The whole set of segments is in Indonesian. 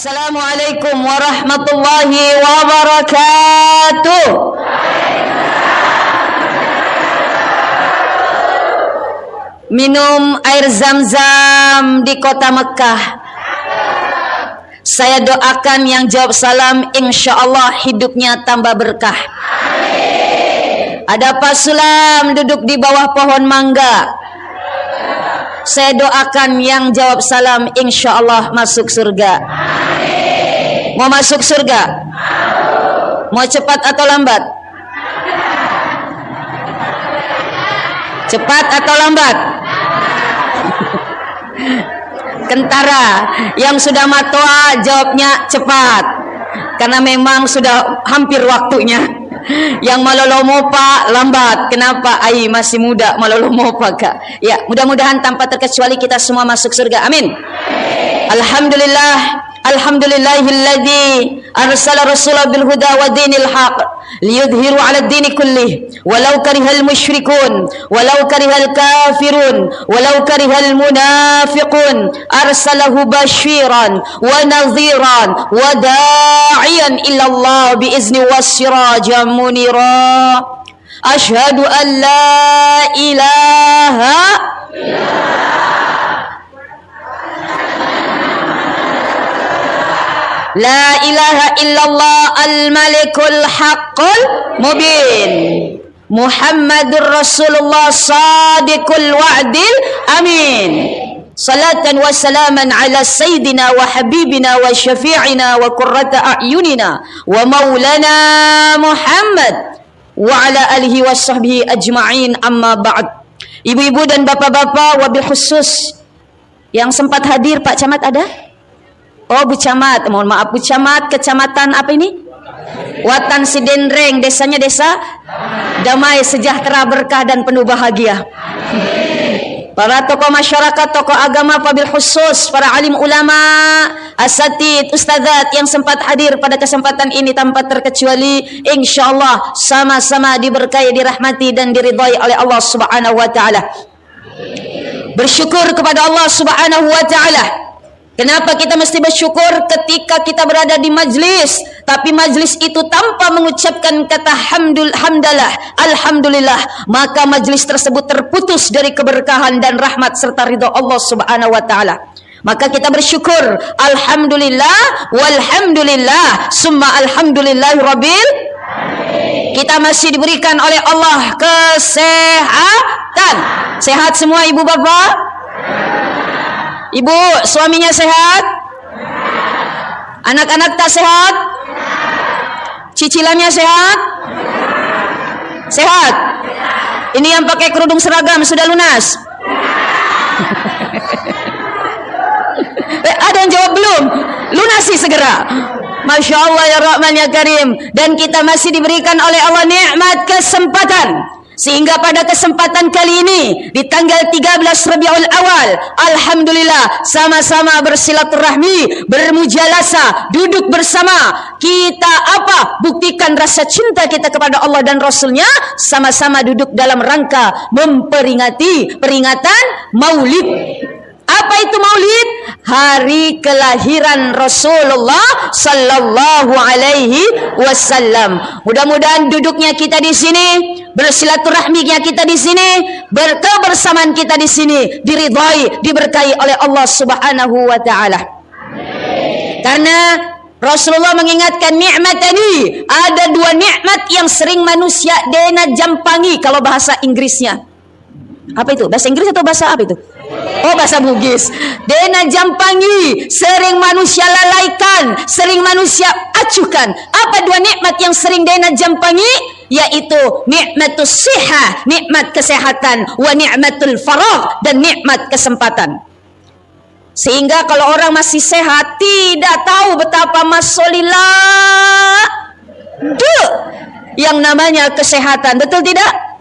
Assalamualaikum warahmatullahi wabarakatuh. Minum air zam-zam di kota Mekah. Saya doakan yang jawab salam, insya Allah hidupnya tambah berkah. Ada Pak Sulam duduk di bawah pohon mangga. Saya doakan yang jawab salam, insya Allah masuk surga. Mau masuk surga? Mau cepat atau lambat? Cepat atau lambat? Kentara. Yang sudah matua jawabnya cepat, karena memang sudah hampir waktunya. Yang malolomo pak lambat. Kenapa? Ai masih muda malolomo pak kak. Ya, mudah-mudahan tanpa terkecuali kita semua masuk surga. Amin. Alhamdulillah. Alhamdulillahilladzi arsala rasulahu bil huda wa dinil haq liyudhiru 'ala ad-din kullih walau karihal musyrikun walau karihal kafirun walau karihal munafiqun arsalahu basyiran wa nadhiran wa da'iyan ila Allah bi izni was-sirajan munira. Asyhadu an la ilaha illallah La ilaha illallah al-malikul haqqul mubin Muhammadur Rasulullah sadiqul wa'dil amin. Salatan wa salaman ala sayyidina wa habibina wa syafi'ina wa qurrata a'yunina wa maulana Muhammad wa ala alihi wa sahbihi ajma'in, amma ba'd. Ibu-ibu dan bapak-bapak, wabil khusus yang sempat hadir, Pak Camat ada? Oh, Bu Camat, mohon maaf Bu Camat, kecamatan apa ini? Watan Sidenreng, desanya desa damai, sejahtera, berkah dan penuh bahagia. Para tokoh masyarakat, tokoh agama, wabil khusus para alim ulama, asatid, ustadzat yang sempat hadir pada kesempatan ini tanpa terkecuali, insyaallah sama-sama diberkahi, dirahmati dan diridhai oleh Allah Subhanahu wa taala. Bersyukur kepada Allah Subhanahu wa taala. Kenapa kita mesti bersyukur ketika kita berada di majlis, tapi majlis itu tanpa mengucapkan kata hamdalah, alhamdulillah, maka majlis tersebut terputus dari keberkahan dan rahmat serta ridha Allah Subhanahu wa taala. Maka kita bersyukur, alhamdulillah walhamdulillah summa alhamdulillahi rabbil alamin. Kita masih diberikan oleh Allah kesehatan. Sehat semua ibu bapak? Ibu, suaminya sehat? Anak-anak tak sehat? Cicilannya sehat? Sehat? Ini yang pakai kerudung seragam sudah lunas? Ada yang jawab belum? Lunasi segera. Masya Allah ya Rahman ya Karim. Dan kita masih diberikan oleh Allah nikmat kesempatan, sehingga pada kesempatan kali ini di tanggal 13 Rabiul Awal, alhamdulillah sama-sama bersilaturahmi, bermujalasah, duduk bersama. Kita apa? Buktikan rasa cinta kita kepada Allah dan Rasulnya, sama-sama duduk dalam rangka memperingati peringatan Maulid. Apa itu Maulid? Hari kelahiran Rasulullah sallallahu alaihi wasallam. Mudah-mudahan duduknya kita di sini, bersilaturahminya kita di sini, berkebersamaan kita di sini diridhai, diberkahi oleh Allah Subhanahu wa taala. Karena Rasulullah mengingatkan nikmat tadi, ada dua nikmat yang sering manusia dena jampangi kalau bahasa Inggrisnya. Apa itu? Bahasa Inggris atau bahasa apa itu? Oh, bahasa Bugis. Dena jampangi, sering manusia lalaikan, sering manusia acuhkan. Apa dua nikmat yang sering dena jampangi? Yaitu nikmatus sihah, nikmat kesehatan, wa nikmatul faragh, dan nikmat kesempatan. Sehingga kalau orang masih sehat tidak tahu betapa masolillah yang namanya kesehatan. Betul tidak?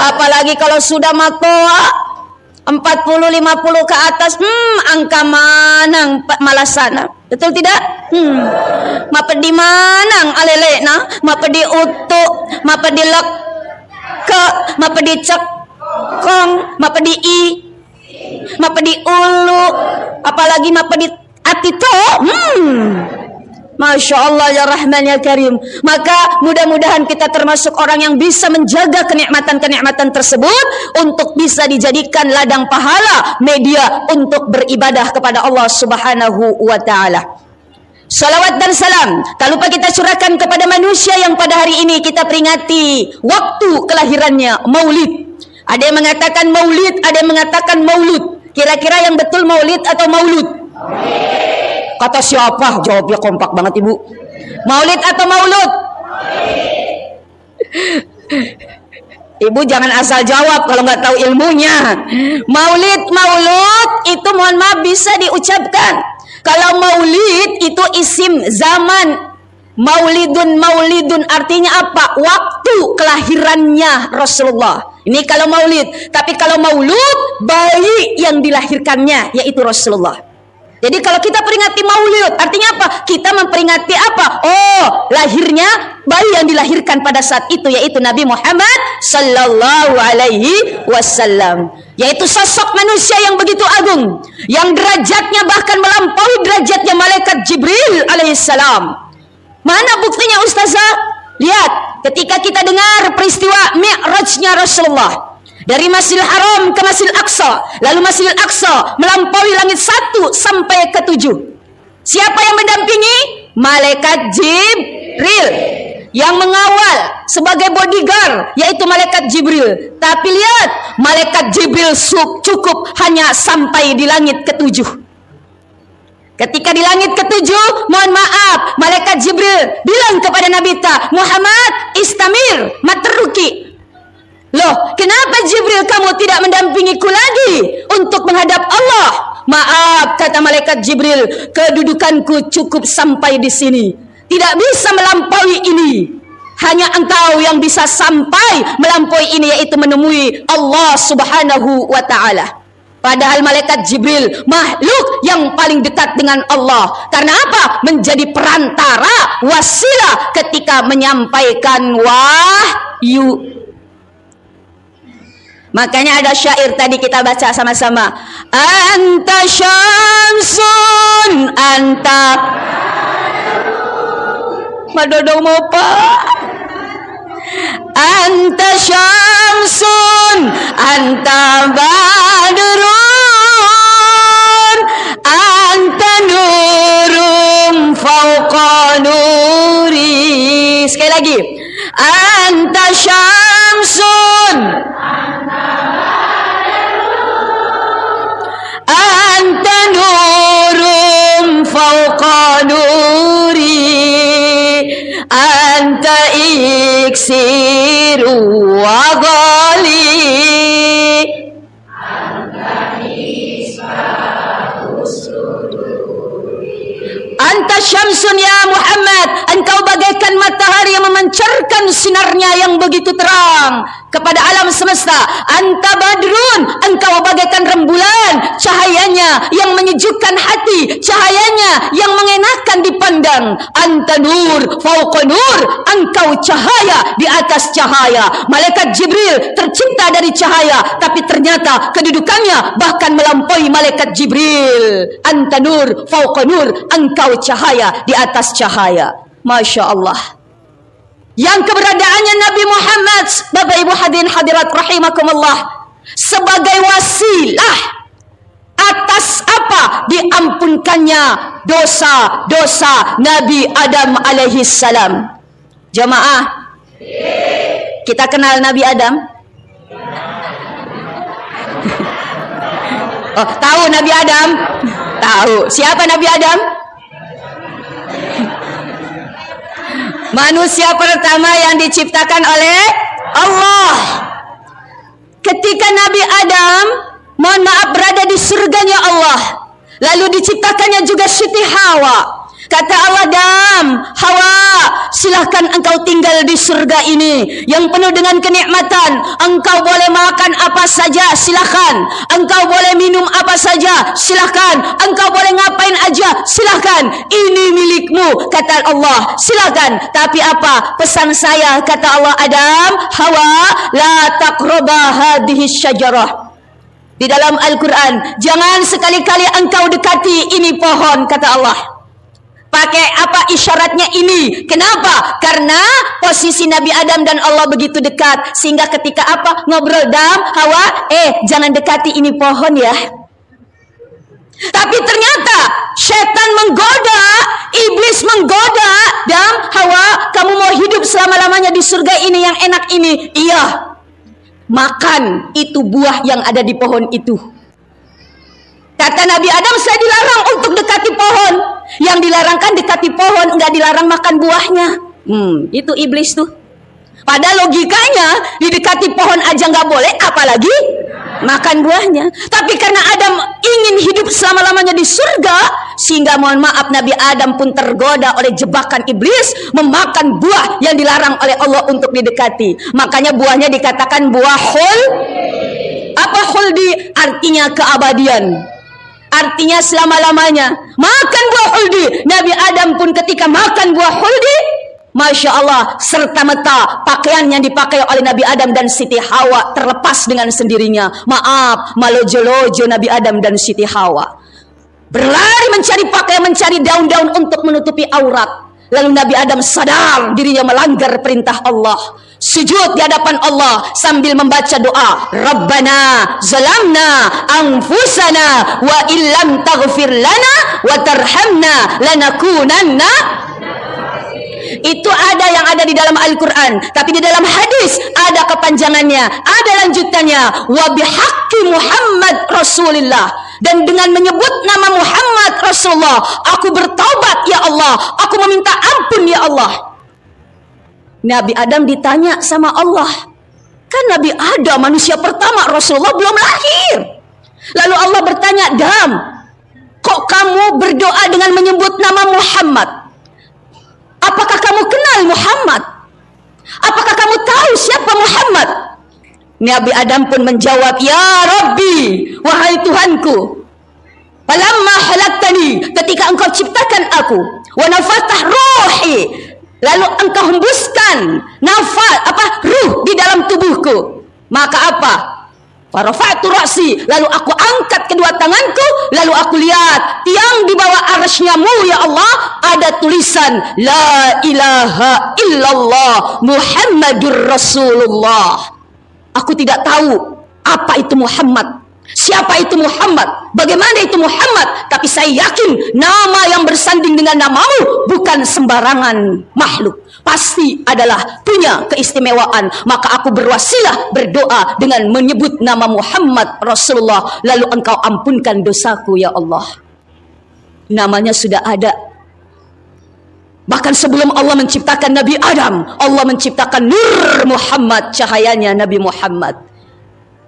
Apalagi kalau sudah matua 40-50 ke atas, angka manang malasana. Betul tidak? Mapedi manang alelena, mapedi utuk, mapedi lek ke, mapedi cekong, mapedi i, mapedi ulu, apalagi mapedi Atito, Masya Allah ya Rahman ya Karim. Maka mudah-mudahan kita termasuk orang yang bisa menjaga kenikmatan-kenikmatan tersebut untuk bisa dijadikan ladang pahala, media untuk beribadah kepada Allah Subhanahu wa ta'ala. Salawat dan salam tak lupa kita curahkan kepada manusia yang pada hari ini kita peringati waktu kelahirannya, Maulid. Ada yang mengatakan Maulid, ada yang mengatakan Maulud. Kira-kira yang betul Maulid atau Maulud? Kata siapa? Jawabnya kompak banget ibu. Maulid atau Maulud? Ibu jangan asal jawab kalau nggak tahu ilmunya. Maulid, Maulud itu mohon maaf bisa diucapkan. Kalau Maulid itu isim zaman. Maulidun artinya apa? Waktu kelahirannya Rasulullah. Ini kalau Maulid. Tapi kalau Maulud, bayi yang dilahirkannya yaitu Rasulullah. Jadi kalau kita peringati Maulid, artinya apa? Kita memperingati apa? Oh, lahirnya bayi yang dilahirkan pada saat itu, yaitu Nabi Muhammad sallallahu alaihi wasallam. Yaitu sosok manusia yang begitu agung, yang derajatnya bahkan melampaui derajatnya malaikat Jibril alaihissalam. Mana buktinya Ustazah? Lihat, ketika kita dengar peristiwa Mi'rajnya Rasulullah. Dari Masjidil Haram ke Masjidil Aqsa. Lalu Masjidil Aqsa melampaui langit 1 sampai ke 7. Siapa yang mendampingi? Malaikat Jibril. Yang mengawal sebagai bodyguard yaitu malaikat Jibril. Tapi lihat, malaikat Jibril cukup hanya sampai di langit ke-7. Ketika di langit ke-7, mohon maaf, malaikat Jibril bilang kepada Nabi Muhammad, istamir, matruki. Loh, kenapa Jibril kamu tidak mendampingiku lagi untuk menghadap Allah? Maaf, kata malaikat Jibril, kedudukanku cukup sampai di sini. Tidak bisa melampaui ini. Hanya engkau yang bisa sampai melampaui ini, yaitu menemui Allah Subhanahu wa ta'ala. Padahal malaikat Jibril makhluk yang paling dekat dengan Allah. Karena apa? Menjadi perantara, wasilah ketika menyampaikan wahyu. Makanya ada syair tadi kita baca sama-sama. Anta syamsun, anta Madodo mau pak. Anta syamsun, anta badrun, anta nurum fauqa nuri. Sekali lagi. Anta syamsun, anta nurum fauqa nuri, anta iksiru wa ghali, anta syamsun ya Muhammad, engkau bagaikan matahari yang memancarkan sinarnya yang begitu terang kepada alam semesta. Anta badrun, engkau bagaikan rembulan, cahayanya yang menyejukkan hati, cahayanya yang mengenakan dipandang. Anta nur fauqa nur, engkau cahaya di atas cahaya. Malaikat Jibril tercipta dari cahaya, tapi ternyata kedudukannya bahkan melampaui malaikat Jibril. Anta nur fauqa nur, engkau cahaya di atas cahaya. Masya Allah. Yang keberadaannya Nabi Muhammad, Bapak Ibu hadirin hadirat rahimakumullah, sebagai wasilah atas apa? Diampunkannya dosa-dosa Nabi Adam alaihi salam. Jamaah, kita kenal Nabi Adam? Oh, tahu Nabi Adam? Tahu. Siapa Nabi Adam? Manusia pertama yang diciptakan oleh Allah. Ketika Nabi Adam, mohon maaf, berada di surganya Allah, lalu diciptakannya juga Siti Hawa. Kata Allah, Adam, Hawa, silahkan engkau tinggal di surga ini yang penuh dengan kenikmatan. Engkau boleh makan apa saja, silahkan. Engkau boleh minum apa saja, silahkan. Engkau boleh ngapain aja, silahkan. Ini milikmu, kata Allah, silahkan. Tapi apa pesan saya? Kata Allah, Adam, Hawa, la taqraba hadhihi syajarah. Di dalam Al-Quran, jangan sekali-kali engkau dekati ini pohon, kata Allah. Pakai apa isyaratnya ini? Kenapa? Karena posisi Nabi Adam dan Allah begitu dekat, sehingga ketika apa ngobrol Adam, Hawa, jangan dekati ini pohon ya. Tapi ternyata setan menggoda, iblis menggoda Adam, Hawa, kamu mau hidup selama-lamanya di surga ini yang enak ini? Iya. Makan itu buah yang ada di pohon itu. Kata Nabi Adam, saya dilarang untuk dekati pohon. Yang dilarangkan dekati pohon, enggak dilarang makan buahnya. Itu iblis tuh. Pada logikanya, didekati pohon aja nggak boleh, apalagi makan buahnya. Tapi karena Adam ingin hidup selama-lamanya di surga, sehingga mohon maaf Nabi Adam pun tergoda oleh jebakan iblis, memakan buah yang dilarang oleh Allah untuk didekati. Makanya buahnya dikatakan buah khul. Apa khuldi? Artinya keabadian. Artinya selama-lamanya. Makan buah khuldi. Nabi Adam pun ketika makan buah khuldi, Masya Allah, serta merta pakaian yang dipakai oleh Nabi Adam dan Siti Hawa terlepas dengan sendirinya. Maaf, malojo-lojo Nabi Adam dan Siti Hawa berlari mencari pakaian, mencari daun-daun untuk menutupi aurat. Lalu Nabi Adam sadar dirinya melanggar perintah Allah, sujud di hadapan Allah sambil membaca doa, Rabbana zalamna anfusana wa illam taghfir lana wa tarhamna lanakunanna. Itu ada yang ada di dalam Al-Quran, tapi di dalam hadis ada kepanjangannya, ada lanjutannya, wa bihaqqi Muhammad Rasulullah, dan dengan menyebut nama Muhammad Rasulullah, aku bertaubat ya Allah, aku meminta ampun ya Allah. Nabi Adam ditanya sama Allah, kan Nabi Adam manusia pertama, Rasulullah belum lahir. Lalu Allah bertanya, Adam, kok kamu berdoa dengan menyebut nama Muhammad? Apakah kamu kenal Muhammad? Apakah kamu tahu siapa Muhammad? Nabi Adam pun menjawab, ya Rabbi, wahai Tuhanku, falamma halaktani, ketika engkau ciptakan aku, wa nafathah ruhi, lalu engkau hembuskan ruh di dalam tubuhku, maka apa? Farafa'tu ra'si, lalu aku angkat kedua tanganku, lalu aku lihat tiang di bawah arsy-Mu ya Allah ada tulisan la ilaha illallah Muhammadur Rasulullah. Aku tidak tahu apa itu Muhammad, siapa itu Muhammad, bagaimana itu Muhammad, tapi saya yakin nama yang bersanding dengan namamu bukan sembarangan makhluk, pasti adalah punya keistimewaan. Maka aku berwasilah berdoa dengan menyebut nama Muhammad Rasulullah, lalu engkau ampunkan dosaku ya Allah. Namanya sudah ada. Bahkan sebelum Allah menciptakan Nabi Adam, Allah menciptakan Nur Muhammad, cahayanya Nabi Muhammad,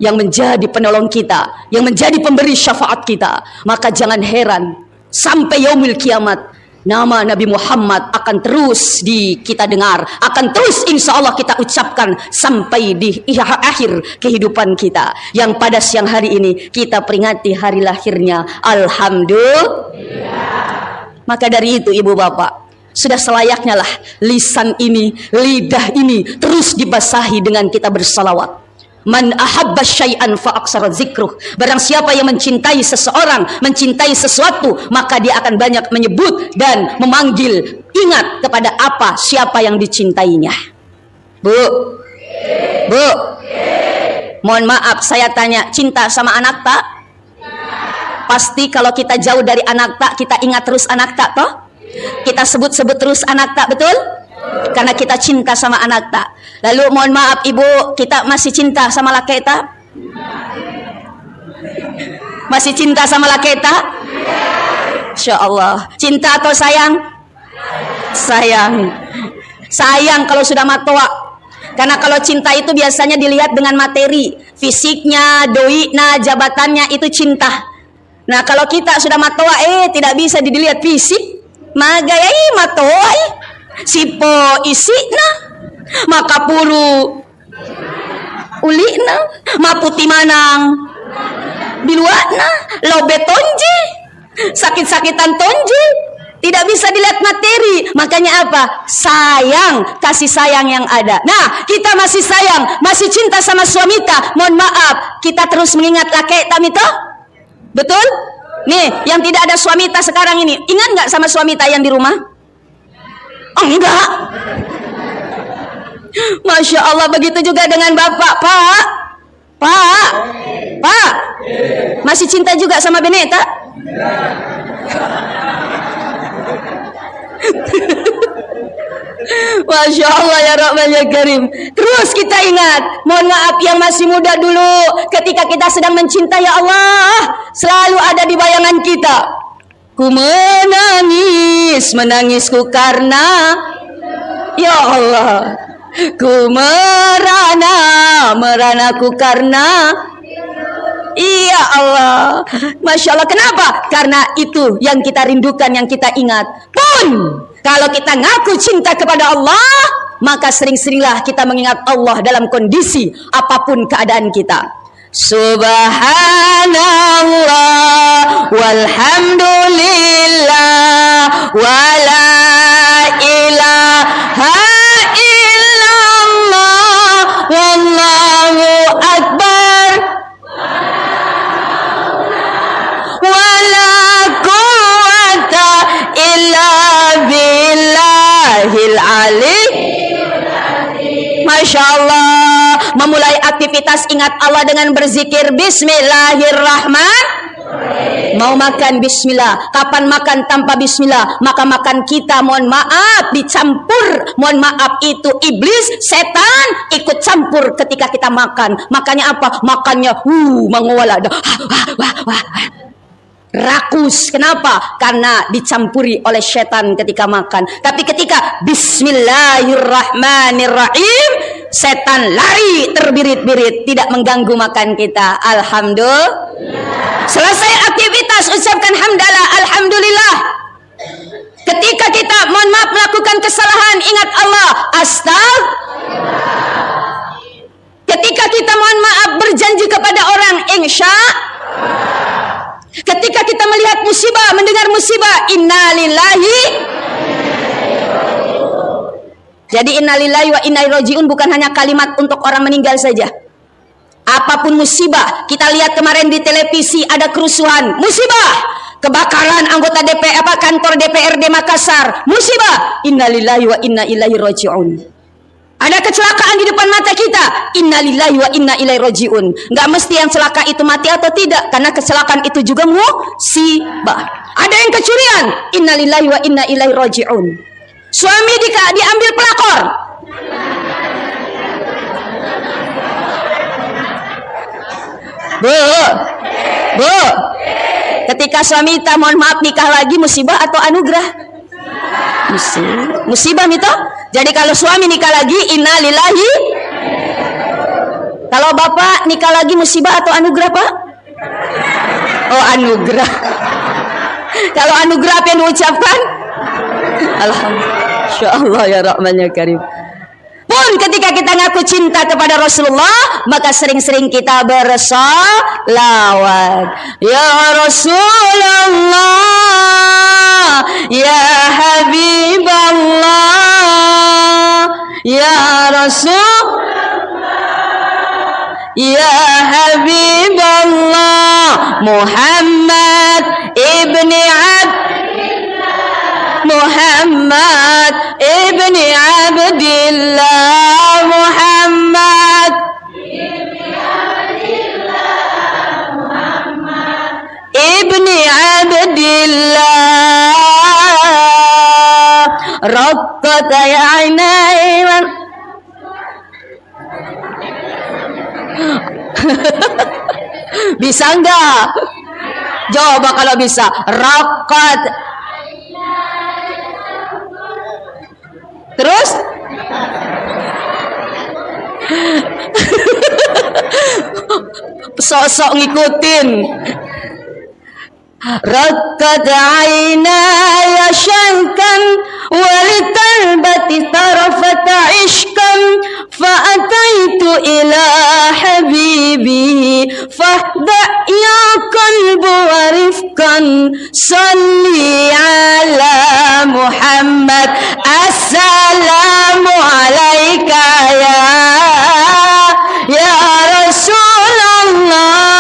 yang menjadi penolong kita, yang menjadi pemberi syafaat kita. Maka jangan heran sampai yaumil kiamat nama Nabi Muhammad akan terus kita dengar, akan terus insya Allah kita ucapkan sampai di akhir kehidupan kita, yang pada siang hari ini kita peringati hari lahirnya. Alhamdulillah. Maka dari itu ibu bapak, sudah selayaknya lah lisan ini, lidah ini terus dibasahi dengan kita bersalawat. Man ahabba syai'an fa aksara zikruh. Barang siapa yang mencintai seseorang, mencintai sesuatu, maka dia akan banyak menyebut dan memanggil, ingat kepada apa, siapa yang dicintainya. Bu, mohon maaf saya tanya, cinta sama anak tak? Pasti kalau kita jauh dari anak tak, kita ingat terus anak tak toh? Kita sebut-sebut terus anak tak, betul? Karena kita cinta sama anak tak. Lalu mohon maaf ibu, kita masih cinta sama laki tak? Masih cinta sama laki tak? Insya Allah. Cinta atau sayang? Sayang. Sayang kalau sudah matoa. Karena kalau cinta itu biasanya dilihat dengan materi, fisiknya, doinya, jabatannya, itu cinta. Nah kalau kita sudah matoa, tidak bisa dilihat fisik, magayai matoa, sipo isina, maka puru ulina, maputi manang biluana, lobe tonji, sakit-sakitan tonji, Tidak bisa dilihat materi. Makanya apa? Sayang, kasih sayang yang ada. Nah, kita masih sayang, masih cinta sama suami kita. Mohon maaf, kita terus mengingat laki tamito? Betul? Nih, yang tidak ada suami ta sekarang ini, ingat nggak sama suami ta yang di rumah? Oh, enggak. Masya Allah, begitu juga dengan bapak. Pak, masih cinta juga sama Beneta? Masya Allah ya Rahman ya Karim. Terus kita ingat, mohon maaf yang masih muda dulu, ketika kita sedang mencinta ya Allah, selalu ada di bayangan kita. Ku menangisku karena ya Allah. Ku meranaku karena iya Allah. Masya Allah, kenapa? Karena itu yang kita rindukan, yang kita ingat. Pun kalau kita ngaku cinta kepada Allah, maka sering-seringlah kita mengingat Allah dalam kondisi apapun keadaan kita. Subhanallah walhamdulillah wala ilaha illallah wallahu akbar wala quwata illa billahil ali. Masya Allah, memulai aktivitas ingat Allah dengan berzikir Bismillahirrahmanirrahim. Mau makan bismillah. Kapan makan tanpa bismillah? Maka makan kita mohon maaf dicampur. Mohon maaf, itu iblis, setan ikut campur ketika kita makan. Makanya apa? Makannya menguala. Rakus. Kenapa? Karena dicampuri oleh setan ketika makan. Tapi ketika Bismillahirrahmanirrahim, setan lari terbirit-birit, tidak mengganggu makan kita. Alhamdulillah. Selesai aktivitas, ucapkan hamdalah, alhamdulillah. Ketika kita mohon maaf melakukan kesalahan, ingat Allah, astagfirullah. Ketika kita mohon maaf berjanji kepada orang, insya. Ketika kita melihat musibah, mendengar musibah, innalillahi. Jadi innalillahi wa inna ilaihi rajiun bukan hanya kalimat untuk orang meninggal saja. Apapun musibah, kita lihat kemarin di televisi ada kerusuhan, musibah. Kebakaran anggota DPR, kantor DPRD Makassar, musibah. Innalillahi wa inna ilaihi rajiun. Ada kecelakaan di depan mata kita, innalillahi wa inna ilaihi rajiun. Enggak mesti yang celaka itu mati atau tidak, karena kecelakaan itu juga musibah. Ada yang kecurian, innalillahi wa inna ilaihi rajiun. Suami diambil pelakor. Bu, ketika suami kita mohon maaf nikah lagi, musibah atau anugerah? Musibah mito. Jadi kalau suami nikah lagi, innalillahi. Kalau bapak nikah lagi, musibah atau anugerah, Pak? Oh, anugerah. Kalau anugerah apa yang diucapkan? Alhamdulillah. Insyaallah ya Rahman ya Karim. Pun ketika kita ngaku cinta kepada Rasulullah, maka sering-sering kita bersalawat. Ya Rasulullah, ya Habiballah, ya Rasulullah, ya Habiballah, Muhammad ibni Muhammad ibni Abdillah, Muhammad ibni Abdillah, raqqat aynaiman. Bisa enggak? Coba kalau bisa. Raqqat. Terus sok-sok ngikutin. Raqqat aynaya syangkan walitalbati tarafata ishkan fa'ataitu ila habibi fahda ya qalbu warifkan salli ala Muhammad. Assalamu alaika ya Rasulullah.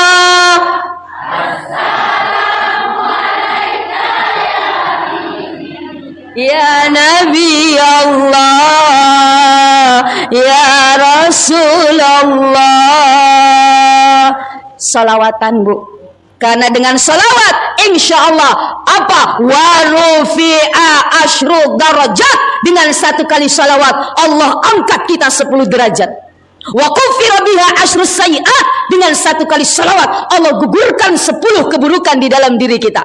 Ya Nabi Allah, ya Rasulullah. Salawatan, Bu. Karena dengan salawat insya Allah apa? Warufi'a asyru darajat. Dengan satu kali salawat Allah angkat kita 10 derajat. Wa kufira biha asyru sayyi'at. Dengan satu kali salawat Allah gugurkan 10 keburukan di dalam diri kita.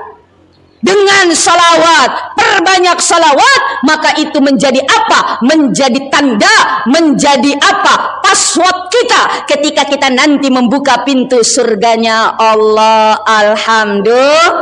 Dengan salawat, perbanyak salawat, maka itu menjadi apa? Menjadi tanda, menjadi apa? Password kita ketika kita nanti membuka pintu surganya Allah. Alhamdulillah.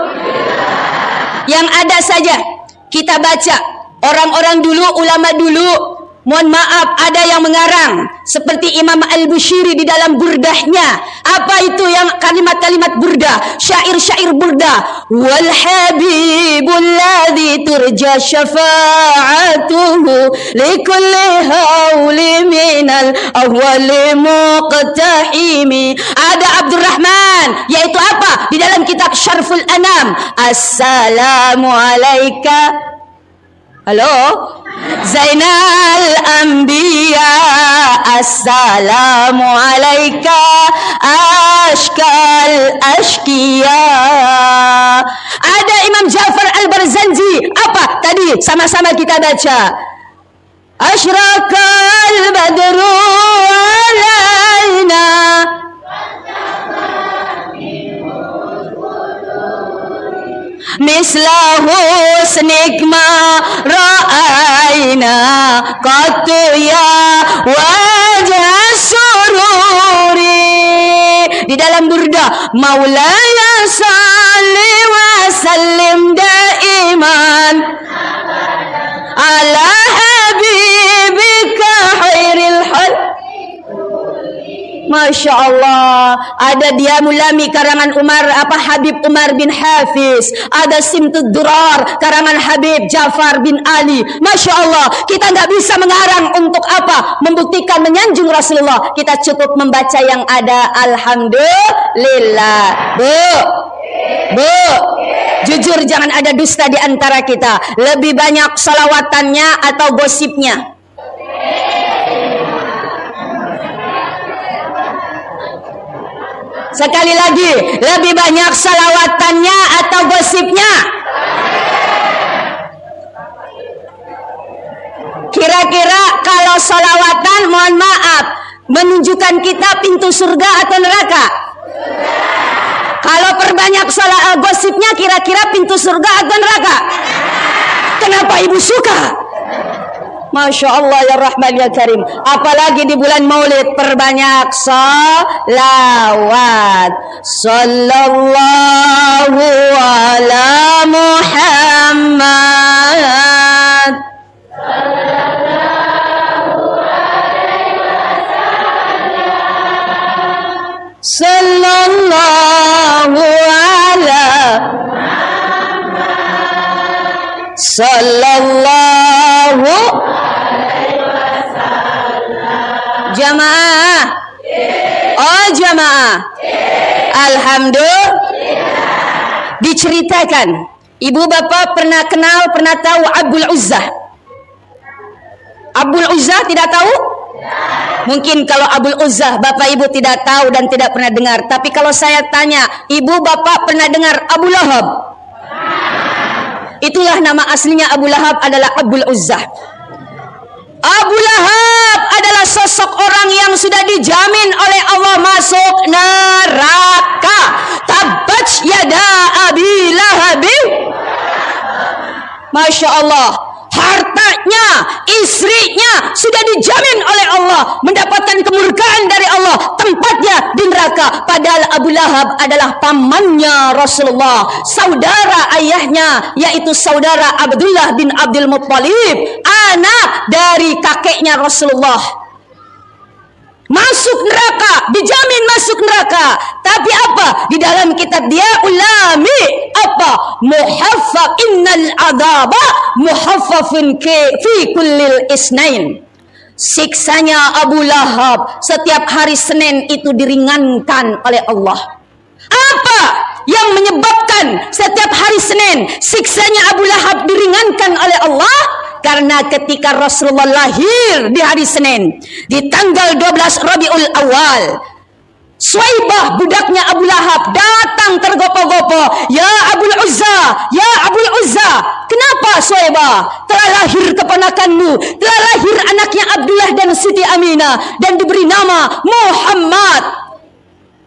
Yang ada saja kita baca, orang-orang dulu, ulama dulu, mohon maaf, ada yang mengarang seperti Imam Al-Bushiri di dalam burdahnya. Apa itu yang kalimat-kalimat burdah, syair-syair burdah? Wal habibul ladzi turja syafa'atuhu likulli hauli minal awwali muqtahimi. Ada Abdurrahman, yaitu apa? Di dalam kitab Syarful Anam. Assalamu alaika, halo, Zainal Anbiya. Assalamu alaika ashkal ashkiya. Ada Imam Ja'far Al-Barzanji. Apa tadi? Sama-sama kita baca. Asyraqal badru alaina mislahu snikma ra'aina qatu ya wajah sururi. Di dalam burda, Maulaya salli wa sallim daiman ala habibika khairil hal. Masya Allah. Ada Diamulami karangan Habib Umar bin Hafiz. Ada Simtud Durar karangan Habib Ja'far bin Ali. Masya Allah. Kita nggak bisa mengarang untuk apa? Membuktikan menyanjung Rasulullah. Kita cukup membaca yang ada. Alhamdulillah. Bu, jujur jangan ada dusta di antara kita. Lebih banyak salawatannya atau gosipnya? Sekali lagi, lebih banyak salawatannya atau gosipnya? Kira-kira kalau salawatan, mohon maaf, menunjukkan kita pintu surga atau neraka? Kalau perbanyak gosipnya, kira-kira pintu surga atau neraka? Kenapa ibu suka? Masya Allah ya Rahman ya Karim. Apalagi di bulan Maulid, perbanyak salawat. Sallallahu ala Muhammad. Sallallahu ala Muhammad. Sallallahu jamaah. Oh jamaah. Alhamdulillah. Diceritakan, ibu bapak pernah kenal, pernah tahu Abdul Uzzah? Abdul Uzzah tidak tahu? Mungkin kalau Abdul Uzzah bapak ibu tidak tahu dan tidak pernah dengar. Tapi kalau saya tanya, ibu bapak pernah dengar Abu Lahab? Itulah nama aslinya Abu Lahab, adalah Abdul Uzzah. Abu Lahab adalah sosok orang yang sudah dijamin oleh Allah masuk neraka. Tabbat yada Abi Lahab. Masya Allah. Hartanya, istrinya sudah dijamin oleh Allah mendapatkan kemurkaan dari Allah, tempatnya di neraka. Padahal Abu Lahab adalah pamannya Rasulullah, saudara ayahnya, yaitu saudara Abdullah bin Abdul Muttalib, anak dari kakeknya Rasulullah. masuk neraka, dijamin masuk neraka. Tapi apa? Di dalam kitab dia ulami apa? Muhaffaf, innal adaba muhaffafun fi kullil isnain. Siksanya Abu Lahab setiap hari Senin itu diringankan oleh Allah. Apa yang menyebabkan setiap hari Senin siksanya Abu Lahab diringankan oleh Allah? Karena ketika Rasulullah lahir di hari Senin, di tanggal 12 Rabiul Awal, Suwaibah budaknya Abu Lahab datang tergopoh-gopoh, "Ya Abul Uzza, ya Abul Uzza, kenapa Suwaibah? Telah lahir keponakanmu, telah lahir anaknya Abdullah dan Siti Aminah dan diberi nama Muhammad."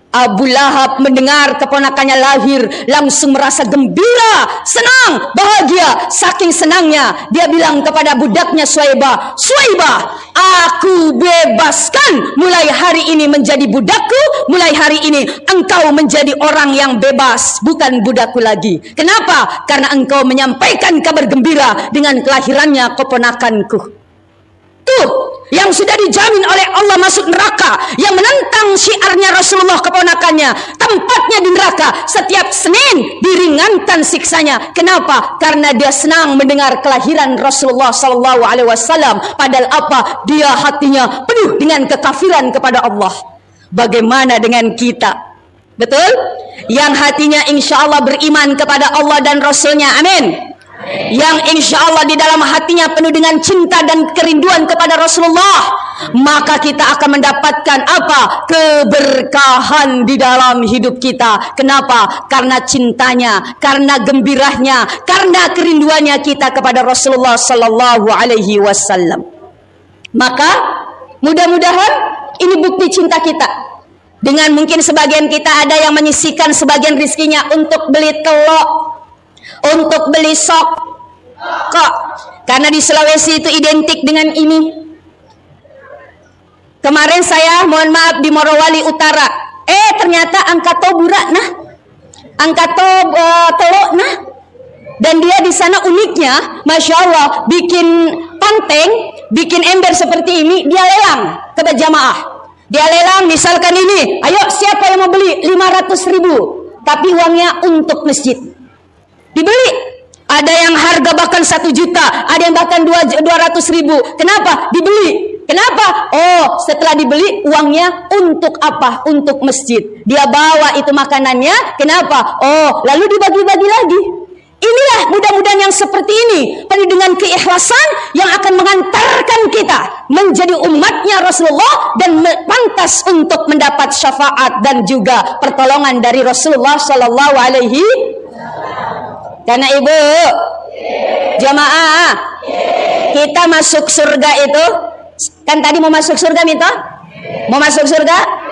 Abu Lahab mendengar keponakannya lahir langsung merasa gembira, senang, bahagia. Saking senangnya dia bilang kepada budaknya Suwaibah, "Suwaibah, aku bebaskan mulai hari ini menjadi budakku. Mulai hari ini engkau menjadi orang yang bebas, bukan budakku lagi. Kenapa? Karena engkau menyampaikan kabar gembira dengan kelahirannya keponakanku." Tuh yang sudah dijamin oleh Allah masuk neraka, yang menentang syiarnya Rasulullah keponakannya, tempatnya di neraka. Setiap Senin diringankan siksanya. Kenapa? Karena dia senang mendengar kelahiran Rasulullah sallallahu alaihi wasallam. Padahal apa? Dia hatinya penuh dengan kekafiran kepada Allah. Bagaimana dengan kita? Betul? Yang hatinya insya Allah beriman kepada Allah dan Rasulnya. Amin. Yang insya Allah di dalam hatinya penuh dengan cinta dan kerinduan kepada Rasulullah, maka kita akan mendapatkan apa? Keberkahan di dalam hidup kita. Kenapa? Karena cintanya, karena gembiranya, karena kerinduannya kita kepada Rasulullah sallallahu alaihi wasallam. Maka mudah-mudahan ini bukti cinta kita. Dengan mungkin sebagian kita ada yang menyisihkan sebagian rizkinya untuk beli telur, untuk beli sok kok, karena di Sulawesi itu identik dengan ini. Kemarin saya mohon maaf di Morowali Utara, ternyata angkat burak nah, angkat teluk nah, dan dia di sana uniknya, masya Allah, bikin panteng, bikin ember seperti ini, dia lelang ke jamaah. Dia lelang misalkan ini, ayo siapa yang mau beli 500.000, tapi uangnya untuk masjid. Dibeli, ada yang harga bahkan 1 juta, ada yang bahkan 200.000. Kenapa? Dibeli. Kenapa? Oh, setelah dibeli uangnya untuk apa? Untuk masjid. Dia bawa itu makanannya. Kenapa? Oh, lalu dibagi-bagi lagi. Inilah mudah-mudahan yang seperti ini, penuh dengan keikhlasan yang akan mengantarkan kita menjadi umatnya Rasulullah dan pantas untuk mendapat syafaat dan juga pertolongan dari Rasulullah sallallahu alaihi. Karena ibu jamaah, kita masuk surga itu kan tadi mau masuk surga minta? Mau masuk surga?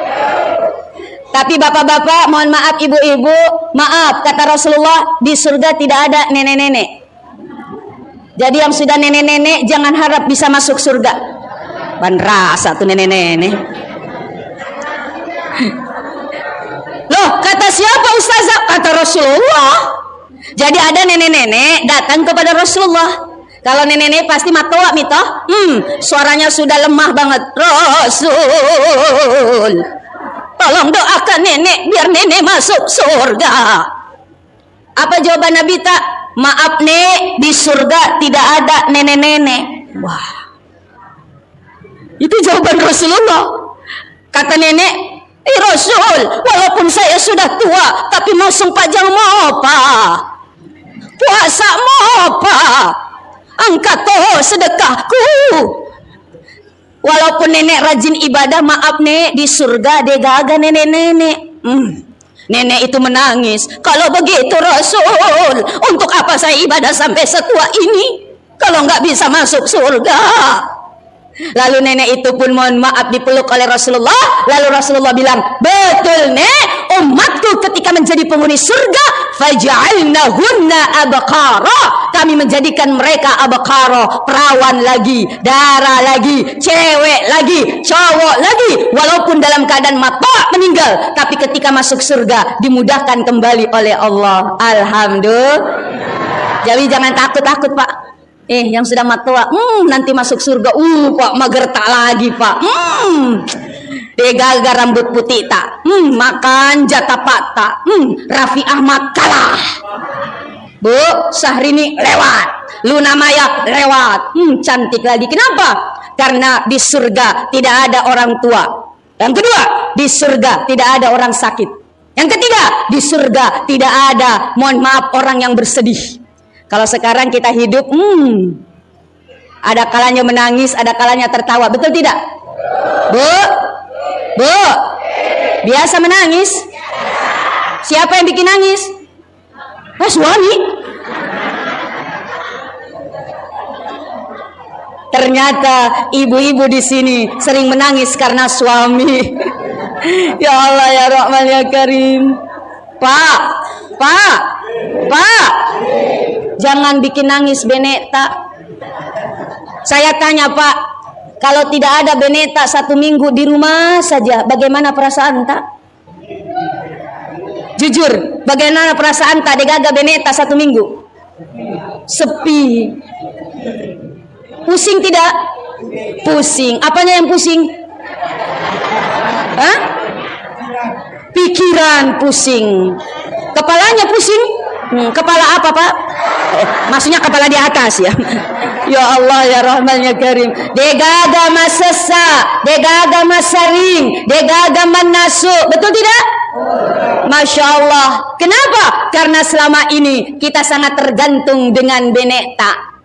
Tapi bapak-bapak, mohon maaf, ibu-ibu, maaf, kata Rasulullah, di surga tidak ada nenek-nenek. Jadi yang sudah nenek-nenek jangan harap bisa masuk surga. Ban rasa tuh nenek-nenek. Loh, kata siapa ustazah? Kata Rasulullah. Jadi ada nenek-nenek datang kepada Rasulullah. Kalau nenek-nenek pasti matoa mito. Suaranya sudah lemah banget. Rasul, tolong doakan nenek biar nenek masuk surga. Apa jawaban Nabi tak? Maaf nek, di surga tidak ada nenek-nenek. Wah, itu jawaban Rasulullah. Kata nenek, Rasul, walaupun saya sudah tua, tapi mau sempajang mau apa? Puasa mau apa? Angkat toh sedekahku. Walaupun nenek rajin ibadah, maaf nek, di surga dia gagal nenek-nenek. Nenek itu menangis. Kalau begitu Rasul, untuk apa saya ibadah sampai setua ini kalau nggak bisa masuk surga? Lalu nenek itu pun mohon maaf dipeluk oleh Rasulullah. Lalu Rasulullah bilang, betul nek, umatku ketika menjadi penghuni surga, faja'alnahunna abqara, kami menjadikan mereka abqara, perawan lagi, darah lagi, cewek lagi, cowok lagi, walaupun dalam keadaan mata meninggal, tapi ketika masuk surga dimudahkan kembali oleh Allah. Alhamdulillah. Jadi jangan takut-takut Pak. Yang sudah matua, nanti masuk surga, Pak, mager tak lagi Pak. Degaga rambut putih tak. Makan jatah patah. Raffi Ahmad kalah. Bu, Syahrini lewat. Luna Maya lewat. Cantik lagi. Kenapa? Karena di surga tidak ada orang tua. Yang kedua, di surga tidak ada orang sakit. Yang ketiga, di surga tidak ada, mohon maaf, orang yang bersedih. Kalau sekarang kita hidup, ada kalanya menangis, ada kalanya tertawa. Betul tidak? Bu? Bu? Biasa menangis? Siapa yang bikin nangis? Suami. Ternyata ibu-ibu di sini sering menangis karena suami. Ya Allah ya Rahman ya Karim. Pak, jangan bikin nangis Beneta. Saya tanya Pak, kalau tidak ada Beneta 1 minggu di rumah saja, bagaimana perasaan tak? Jujur, bagaimana perasaan tak Degaga Beneta 1 minggu? Sepi. Pusing tidak? Pusing. Apanya yang pusing? Hah? Pikiran pusing. Kepalanya pusing? Kepala apa Pak? Maksudnya kepala di atas ya. Ya Allah ya Rahman ya Karim. Degaga masesa, degaga masaring, degaga manasu. Betul tidak? Masya Allah. Kenapa? Karena selama ini kita sangat tergantung dengan Beneta.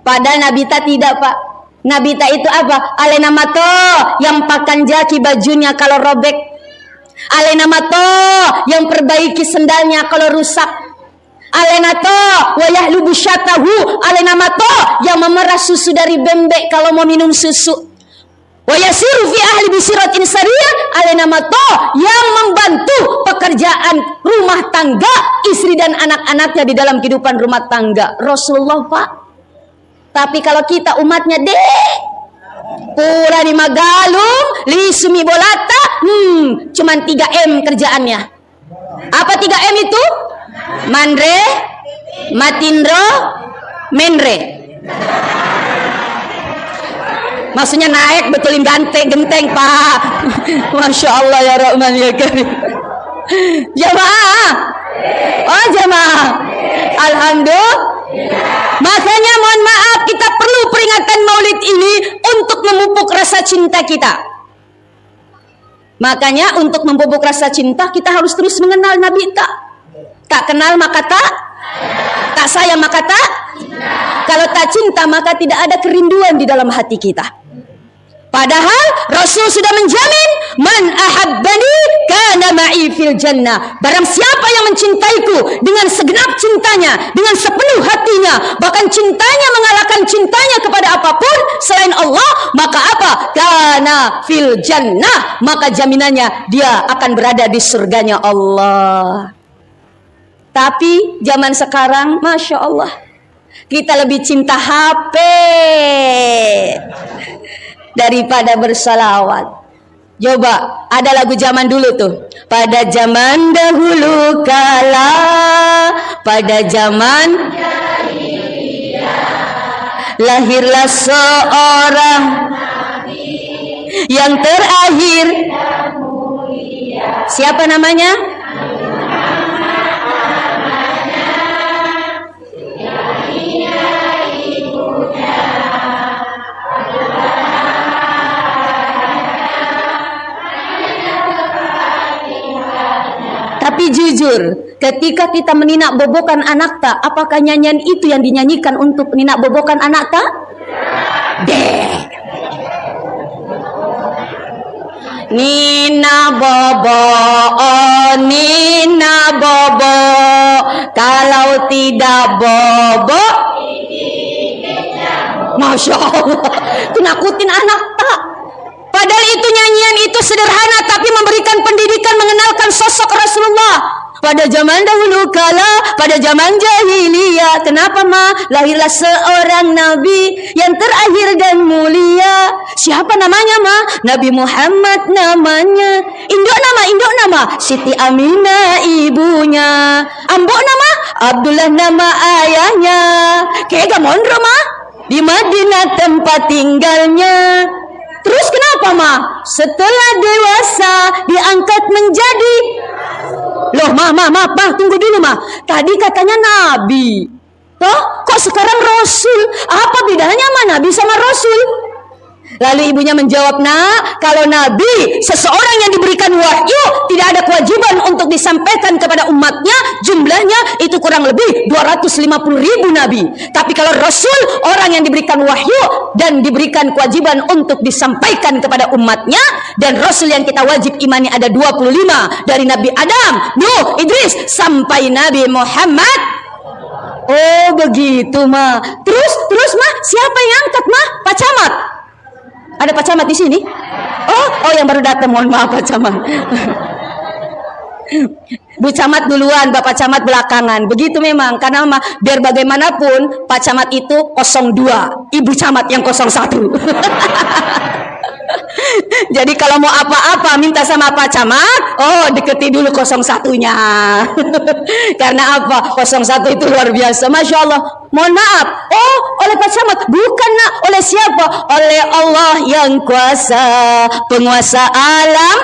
Padahal Nabita tidak Pak. Nabita itu apa? Alena mato yang pakan jaki bajunya kalau robek. Alena mato yang perbaiki sendalnya kalau rusak. Alena to wayah lubusyatahu. Alena mato yang memerah susu dari bembek kalau mau minum susu. Wayasiru fi ahli bisiratin sariyah. Alena mato yang membantu pekerjaan rumah tangga istri dan anak-anaknya di dalam kehidupan rumah tangga. Rasulullah Pak. Tapi kalau kita umatnya pula di Magalung, li sumi bolata, cuman 3M kerjaannya. Apa 3M itu? Mandre, matindro, menre. Maksudnya naik betulin genteng Pak. Masya Allah ya Rahman ya Karim. Jamaah. Oh jamaah. Alhamdulillah. Makanya mohon maaf, kita perlu peringatan Maulid ini untuk memupuk rasa cinta kita. Makanya untuk memupuk rasa cinta kita harus terus mengenal Nabi tak kenal maka tak sayang maka tak. Kalau tak cinta maka tidak ada kerinduan di dalam hati kita. Padahal Rasul sudah menjamin, man ahabbani kana ma'i fil jannah. Barang siapa yang mencintaiku dengan segenap cintanya, dengan sepenuh hatinya, bahkan cintanya mengalahkan cintanya kepada apapun selain Allah, maka apa? Kana fil jannah, maka jaminannya dia akan berada di surganya Allah. Tapi zaman sekarang, Masya Allah, kita lebih cinta HP daripada bersalawat. Coba, ada lagu zaman dulu tuh. Pada zaman dahulu kala, pada zaman lahirlah seorang yang terakhir. Siapa namanya? Tapi jujur, ketika kita meninak bobokan anak tak, apakah nyanyian itu yang dinyanyikan untuk ninak bobokan anak tak? Nina bobo, oh Nina bobo, kalau tidak bobo, Masya Allah, itu nakutin anak tak. Padahal itu nyanyian itu sederhana, tapi memberikan pendidikan, mengenalkan sosok Rasulullah. Pada zaman dahulu kala, pada zaman jahiliyah, kenapa ma? Lahirlah seorang nabi yang terakhir dan mulia. Siapa namanya ma? Nabi Muhammad namanya. Induk nama Siti Aminah ibunya. Ambok nama Abdullah nama ayahnya. Kayak gak mondro ma? Di Madinah tempat tinggalnya. Terus kenapa ma? Setelah dewasa diangkat menjadi. Loh ma, tunggu dulu ma. Tadi katanya nabi. Toh, kok sekarang rasul? Apa bedanya ma nabi sama rasul? Lalu ibunya menjawab, nak, kalau nabi, seseorang yang diberikan wahyu, tidak ada kewajiban untuk disampaikan kepada umatnya, jumlahnya itu kurang lebih 250.000 nabi. Tapi kalau rasul, orang yang diberikan wahyu dan diberikan kewajiban untuk disampaikan kepada umatnya, dan rasul yang kita wajib imani ada 25, dari Nabi Adam, Nuh, Idris, sampai Nabi Muhammad. Oh begitu ma. Terus ma, siapa yang angkat ma? Pak Camat. Ada Pak Camat di sini? Oh yang baru datang, mohon maaf Pak Camat. Bu Camat duluan, Bapak Camat belakangan. Begitu memang, karena biar bagaimanapun Pak Camat itu 02, Ibu Camat yang 01. Jadi kalau mau apa-apa minta sama Pak Camat, deketi dulu 01-nya. Karena apa? 01 itu luar biasa, Masya Allah. Mohon maaf, oleh Pak Camat, bukan nak, oleh siapa? Oleh Allah yang kuasa, penguasa alam.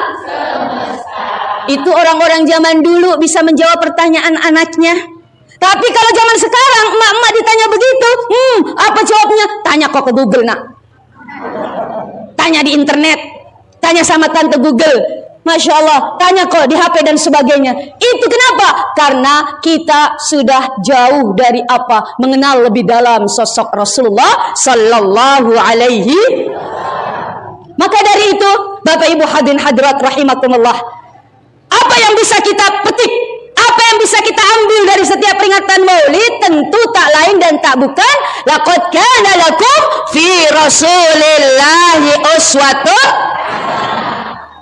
Itu orang-orang zaman dulu bisa menjawab pertanyaan anaknya. Tapi kalau zaman sekarang emak-emak ditanya begitu, apa jawabnya? Tanya kok ke Google nak. Tanya di internet, tanya sama tante Google. Masya Allah, tanya kok di HP dan sebagainya. Itu kenapa? Karena kita sudah jauh dari apa? Mengenal lebih dalam sosok Rasulullah Sallallahu Alaihi. Maka dari itu, Bapak Ibu hadirin hadirat rahimakumullah, apa yang bisa kita petik? Apa yang bisa kita ambil dari setiap peringatan Maulid? Tentu tak lain dan tak bukan, laqad kana lakum fi Rasulillahi uswatun.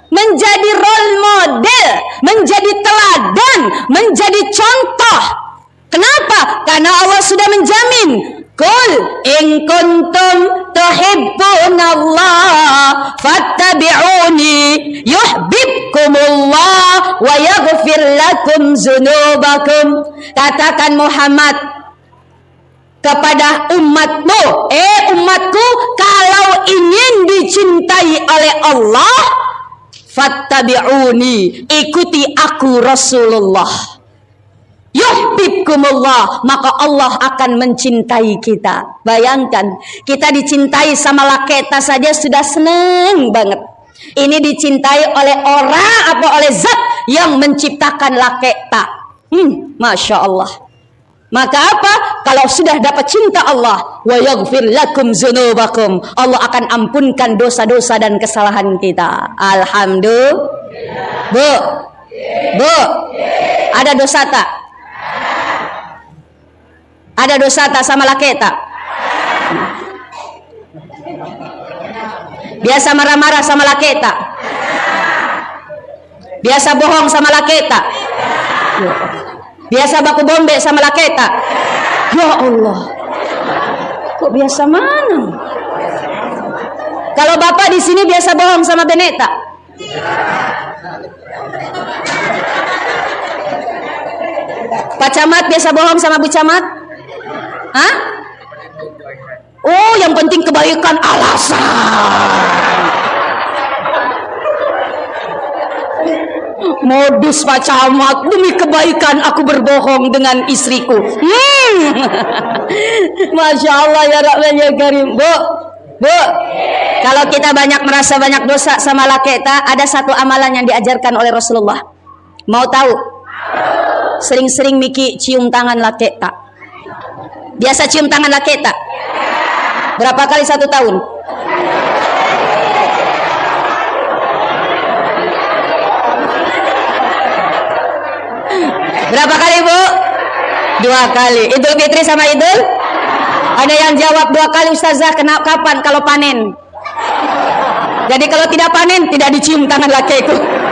Menjadi role model, menjadi teladan, menjadi contoh. Kenapa? Karena Allah sudah menjamin, Qul in kuntum tuhibbunallah fattabi'uni yuhibbukumullah wa yaghfir lakum dzunubakum. Katakan Muhammad kepada umatmu, umatku, kalau ingin dicintai oleh Allah, fattabi'uni, ikuti aku Rasulullah. Yuhibbukumullah, maka Allah akan mencintai kita. Bayangkan, kita dicintai sama Laketa saja sudah seneng banget. Ini dicintai oleh orang apa oleh zat yang menciptakan Laketa. Masya Allah. Maka apa? Kalau sudah dapat cinta Allah, wa yaghfir lakum dzunubakum, Allah akan ampunkan dosa-dosa dan kesalahan kita. Alhamdulillah. Bu, ada dosa tak? Ada dosa tak sama Laketa? Biasa marah-marah sama Laketa? Biasa bohong sama Laketa? Biasa baku bombe sama Laketa? Ya Allah, kok biasa mana? Kalau bapak di sini biasa bohong sama Beneta? Pak Camat biasa bohong sama Bu Camat? Hah? Oh, yang penting kebaikan, alasan. Modus Pak Camat, demi kebaikan aku berbohong dengan istriku. Masya Allah ya Rahman ya Karim. Bu, kalau kita merasa banyak dosa sama Laketa, ada satu amalan yang diajarkan oleh Rasulullah. Mau tahu? Sering-sering Miki cium tangan Laketa. Biasa cium tangan Laketa? Berapa kali 1 tahun? Berapa kali Bu? 2 kali. Idul Fitri sama Idul? Ada yang jawab 2 kali Ustazah. Kapan? Kalau panen. Jadi kalau tidak panen, tidak dicium tangan lakiku.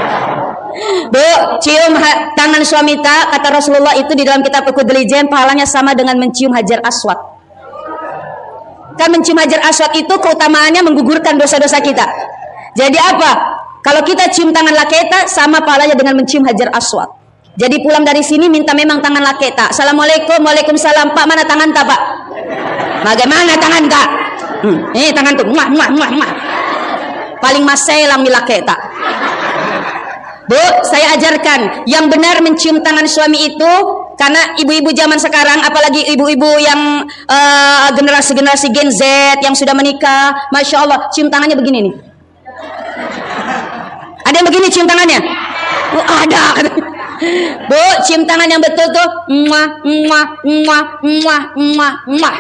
Bu, cium tangan suami tak, kata Rasulullah itu di dalam kitab Al-Qudlijen, pahalanya sama dengan mencium Hajar Aswad. Kan mencium Hajar Aswad itu keutamaannya menggugurkan dosa-dosa kita. Jadi apa? Kalau kita cium tangan Laketa, sama pahalanya dengan mencium Hajar Aswad. Jadi pulang dari sini minta memang tangan Laketa. Assalamualaikum, waalaikumsalam. Pak, mana tangan tak Pak? Bagaimana tangan tak? Ini tangan tuh, muah. paling maselang milaketa. Bu, saya ajarkan yang benar mencium tangan suami itu, karena ibu-ibu zaman sekarang, apalagi ibu-ibu yang generasi-generasi Gen Z yang sudah menikah, masya Allah, cium tangannya begini nih. Ada yang begini cium tangannya? Ada. Bu, cium tangan yang betul tuh, muah, muah, muah, muah, muah, muah.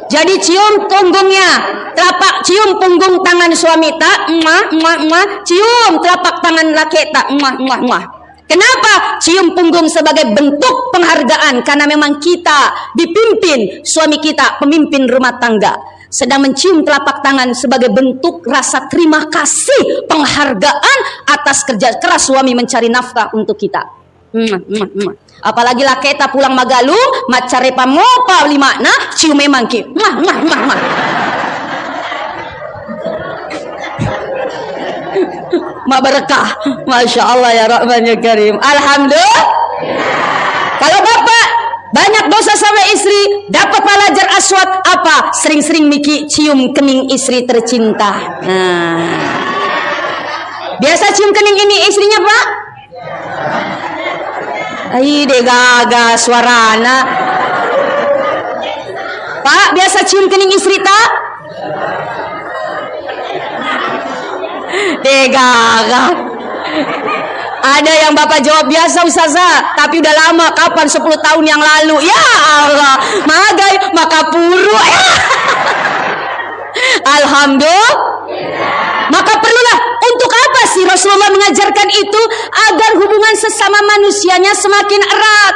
Jadi cium punggungnya, telapak cium punggung tangan suami tak, muah, muah, muah, cium telapak tangan laki tak, muah, muah, muah. Kenapa cium punggung sebagai bentuk penghargaan? Karena memang kita dipimpin, suami kita pemimpin rumah tangga, sedang mencium telapak tangan sebagai bentuk rasa terima kasih, penghargaan atas kerja keras suami mencari nafkah untuk kita. Apalagi laketa pulang Magalung, macare pamopa lima nah cium memang ki. Ma berkah, masya Allah ya Rahman ya Karim. Alhamdulillah. Kalau bapak banyak dosa sama istri, dapat pelajar aswad apa? Sering-sering Miki cium kening istri tercinta. Nah. Biasa cium kening ini istrinya Pak? Ai de gaga suarana. Pak, biasa cium kening istri tak? De gaga. Ada yang bapak jawab biasa Ustazah, tapi udah lama, kapan? 10 tahun yang lalu. Ya Allah, magai maka puru. Ya. Alhamdulillah. Maka perlulah, untuk apa sih Rasulullah mengajarkan itu? Agar hubungan sesama manusianya semakin erat.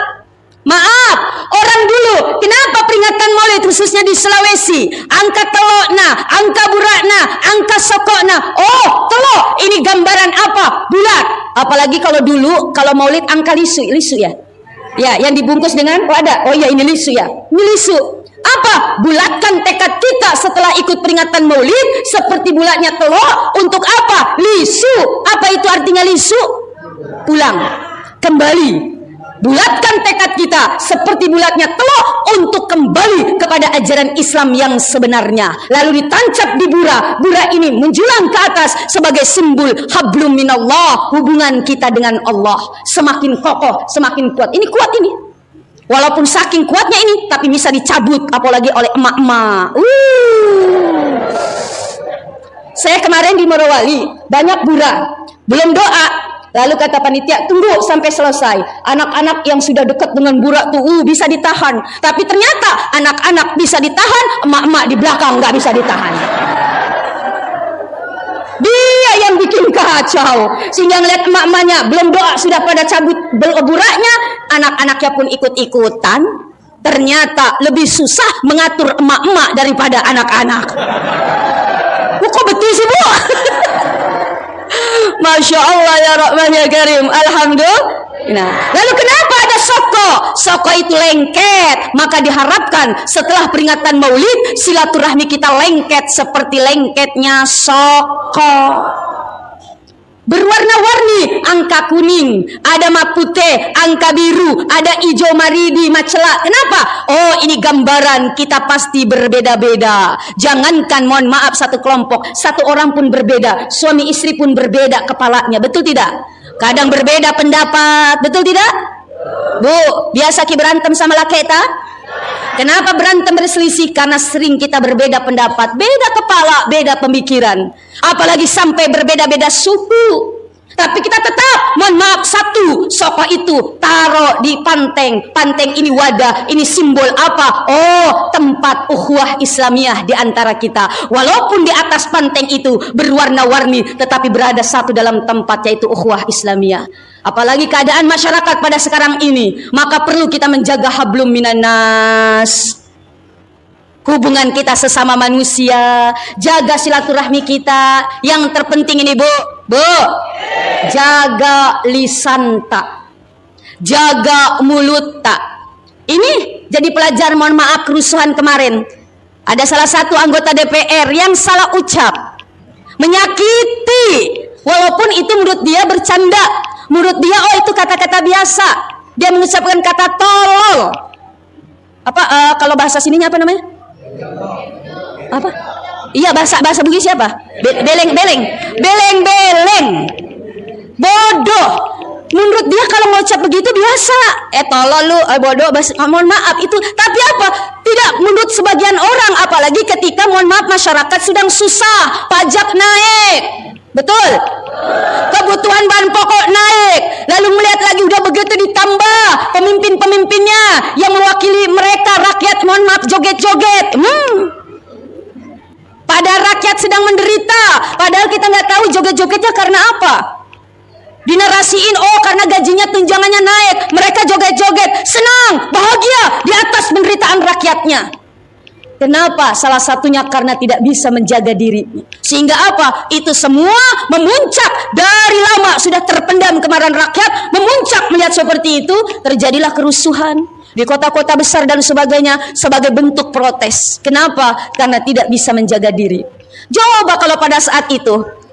Maaf, orang dulu, kenapa peringatan Maulid khususnya di Sulawesi? Angka telokna, angka burakna, angka sokokna. Oh, telok, ini gambaran apa? Bulat. Apalagi kalau dulu, kalau Maulid angka lisu ya. Ya, yang dibungkus dengan, oh ada, oh ya ini lisu ya. Ini lisu. Apa? Bulatkan tekad kita setelah ikut peringatan Maulid seperti bulatnya telok. Untuk apa? Lisu. Apa itu artinya lisu? Pulang, kembali. Bulatkan tekad kita seperti bulatnya telok untuk kembali kepada ajaran Islam yang sebenarnya. Lalu ditancap di bura. Bura ini menjulang ke atas sebagai simbol hablum minallah, hubungan kita dengan Allah semakin kokoh, semakin kuat. Ini kuat ini. Walaupun saking kuatnya ini, tapi bisa dicabut apalagi oleh emak-emak. Saya kemarin di Morowali banyak bura, belum doa. Lalu kata panitia, tunggu sampai selesai. Anak-anak yang sudah dekat dengan burak tuh bisa ditahan. Tapi ternyata anak-anak bisa ditahan, emak-emak di belakang nggak bisa ditahan. Dia yang bikin kacau. Sehingga ngeliat emak-emaknya belum doa sudah pada cabut buraknya, anak-anaknya pun ikut-ikutan. Ternyata lebih susah mengatur emak-emak daripada anak-anak. Kok betul sih Bu? Masya Allah ya Rahman ya Karim. Alhamdulillah. Nah, lalu kenapa ada soko? Soko itu lengket. Maka diharapkan setelah peringatan Maulid, silaturahmi kita lengket seperti lengketnya soko. Berwarna-warni, angka kuning, ada mapute, angka biru, ada hijau maridi, macela. Kenapa? Oh, ini gambaran kita pasti berbeda-beda. Jangankan, mohon maaf, satu kelompok, satu orang pun berbeda, suami istri pun berbeda kepalanya, betul tidak? Kadang berbeda pendapat, betul tidak? Bu, biasa ki berantem sama laketa? Kenapa berantem berselisih? Karena sering kita berbeda pendapat, beda kepala, beda pemikiran. Apalagi sampai berbeda-beda suku. Tapi kita tetap, mohon maaf, satu soko itu taruh di panteng. Panteng ini wadah, ini simbol apa? Oh, tempat ukhuwah Islamiyah di antara kita. Walaupun di atas panteng itu berwarna-warni, tetapi berada satu dalam tempat, yaitu ukhuwah Islamiyah. Apalagi keadaan masyarakat pada sekarang ini, maka perlu kita menjaga hablum minannas. Hubungan kita sesama manusia, jaga silaturahmi kita. Yang terpenting ini Bu, jaga lisan tak, jaga mulut tak. Ini jadi pelajaran, mohon maaf, kerusuhan kemarin. Ada salah satu anggota DPR yang salah ucap, menyakiti, walaupun itu menurut dia bercanda. Menurut dia, oh itu kata-kata biasa. Dia mengucapkan kata tolol. Kalau bahasa sininya apa namanya? Apa? Iya, bahasa Bugis siapa? Beleng. Bodoh. Menurut dia kalau ngucap begitu biasa. Tolol lu, bodoh, mohon maaf itu. Tapi apa? Tidak, menurut sebagian orang, apalagi ketika mohon maaf masyarakat sedang susah, pajak naik. Betul? Kebutuhan bahan pokok naik. Lalu melihat lagi udah begitu ditambah pemimpin-pemimpinnya yang mewakili mereka rakyat mohon maaf joget-joget. Padahal rakyat sedang menderita. Padahal kita nggak tahu joget-jogetnya karena apa. Dinarasiin, karena gajinya tunjangannya naik, mereka joget-joget, senang, bahagia di atas penderitaan rakyatnya. Kenapa? Salah satunya karena tidak bisa menjaga diri. Sehingga apa? Itu semua memuncak dari lama sudah terpendam kemarahan rakyat, memuncak melihat seperti itu, terjadilah kerusuhan di kota-kota besar dan sebagainya sebagai bentuk protes. Kenapa? Karena tidak bisa menjaga diri. Coba kalau pada saat itu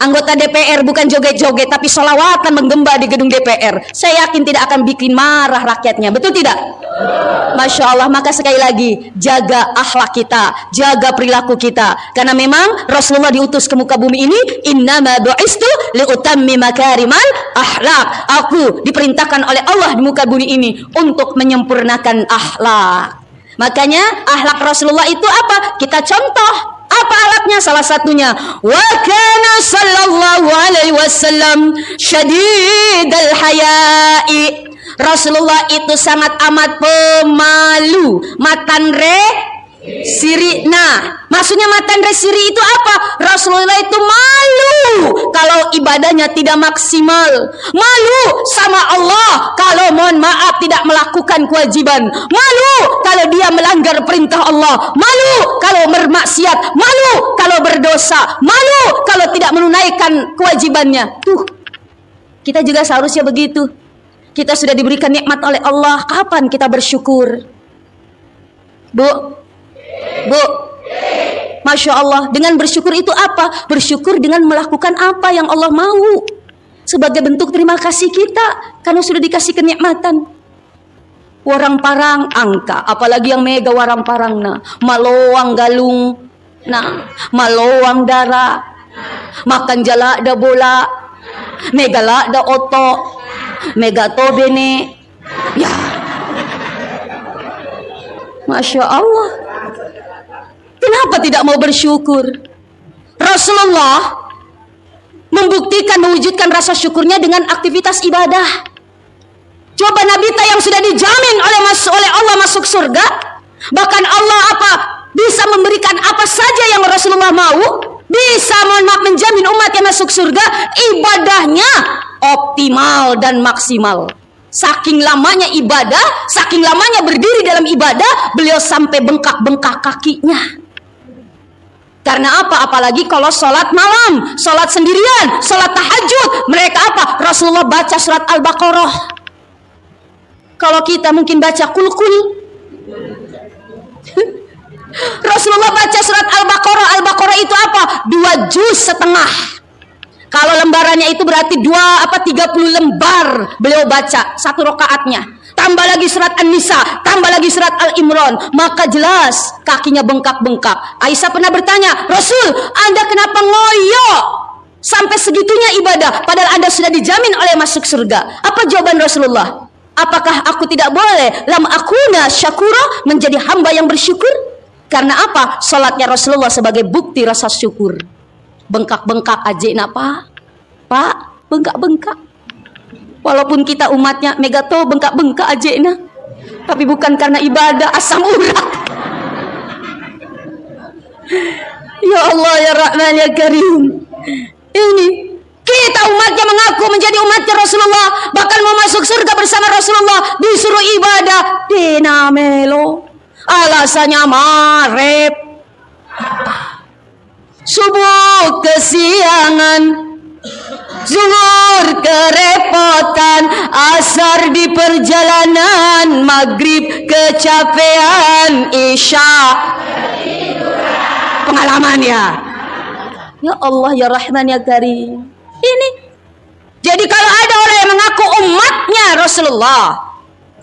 anggota DPR bukan joget-joget tapi sholawatan menggembah di gedung DPR, saya yakin tidak akan bikin marah rakyatnya. Betul tidak? Masya Allah. Maka sekali lagi, jaga akhlak kita, jaga perilaku kita, karena memang Rasulullah diutus ke muka bumi ini, innama bu'istu liutammi makarimal akhlak. Aku diperintahkan oleh Allah di muka bumi ini untuk menyempurnakan akhlak. Makanya akhlak Rasulullah itu apa? Kita contoh. Apa alatnya? Salah satunya, wa kana sallallahu alaihi wasallam syadidal haya'i. Rasulullah itu sangat amat pemalu, matanre sirina. Maksudnya matanre siri itu apa? Rasulullah itu malu kalau ibadahnya tidak maksimal, malu sama Allah kalau mohon maaf tidak melakukan kewajiban, malu kalau dia melanggar perintah Allah, malu kalau bermaksiat, malu kalau berdosa, malu kalau tidak menunaikan kewajibannya. Kita juga seharusnya begitu. Kita sudah diberikan nikmat oleh Allah, kapan kita bersyukur? Bu, Masya Allah. Dengan bersyukur itu apa? Bersyukur dengan melakukan apa yang Allah mau, sebagai bentuk terima kasih kita karena sudah dikasih kenikmatan. Warang parang angka, apalagi yang mega warang parang malowang galung malowang dara, makan jala da bola, megala da oto, megato bene. Ya, Masya Allah. Kenapa tidak mau bersyukur? Rasulullah membuktikan, mewujudkan rasa syukurnya dengan aktivitas ibadah. Coba Nabi yang sudah dijamin oleh Allah masuk surga, bahkan Allah bisa memberikan apa saja yang Rasulullah mau, bisa menjamin umat yang masuk surga, ibadahnya optimal dan maksimal. Saking lamanya ibadah, saking lamanya berdiri dalam ibadah, beliau sampai bengkak-bengkak kakinya. Karena apa? Apalagi kalau sholat malam, sholat sendirian, sholat tahajud, mereka Rasulullah baca surat Al-Baqarah. Kalau kita mungkin baca kul-kul. Rasulullah baca surat Al-Baqarah. Al-Baqarah itu 2 juz setengah. Kalau lembarannya itu berarti 30 lembar beliau baca satu rakaatnya. Tambah lagi surat An-Nisa, tambah lagi surat Al-Imran, maka jelas kakinya bengkak-bengkak. Aisyah pernah bertanya, Rasul, Anda kenapa ngoyo sampai segitunya ibadah, padahal Anda sudah dijamin oleh masuk surga? Apa jawaban Rasulullah? Apakah aku tidak boleh lam akuna syakura, menjadi hamba yang bersyukur? Karena apa? Salatnya Rasulullah sebagai bukti rasa syukur. Bengkak-bengkak aja Pak, bengkak-bengkak. Walaupun kita umatnya megato bengkak-bengkak aja tapi bukan karena ibadah, asam urat. Ya Allah, ya Rahman, ya Karim. Ini kita umatnya mengaku menjadi umatnya Rasulullah, bahkan mau masuk surga bersama Rasulullah, disuruh ibadah dina melo, alasannya marep, subuh kesiangan, zuhur kerepotan, asar di perjalanan, maghrib kecapean, isya pengalaman ya. Ya Allah, ya Rahman, ya Karim. Ini jadi kalau ada orang yang mengaku umatnya Rasulullah,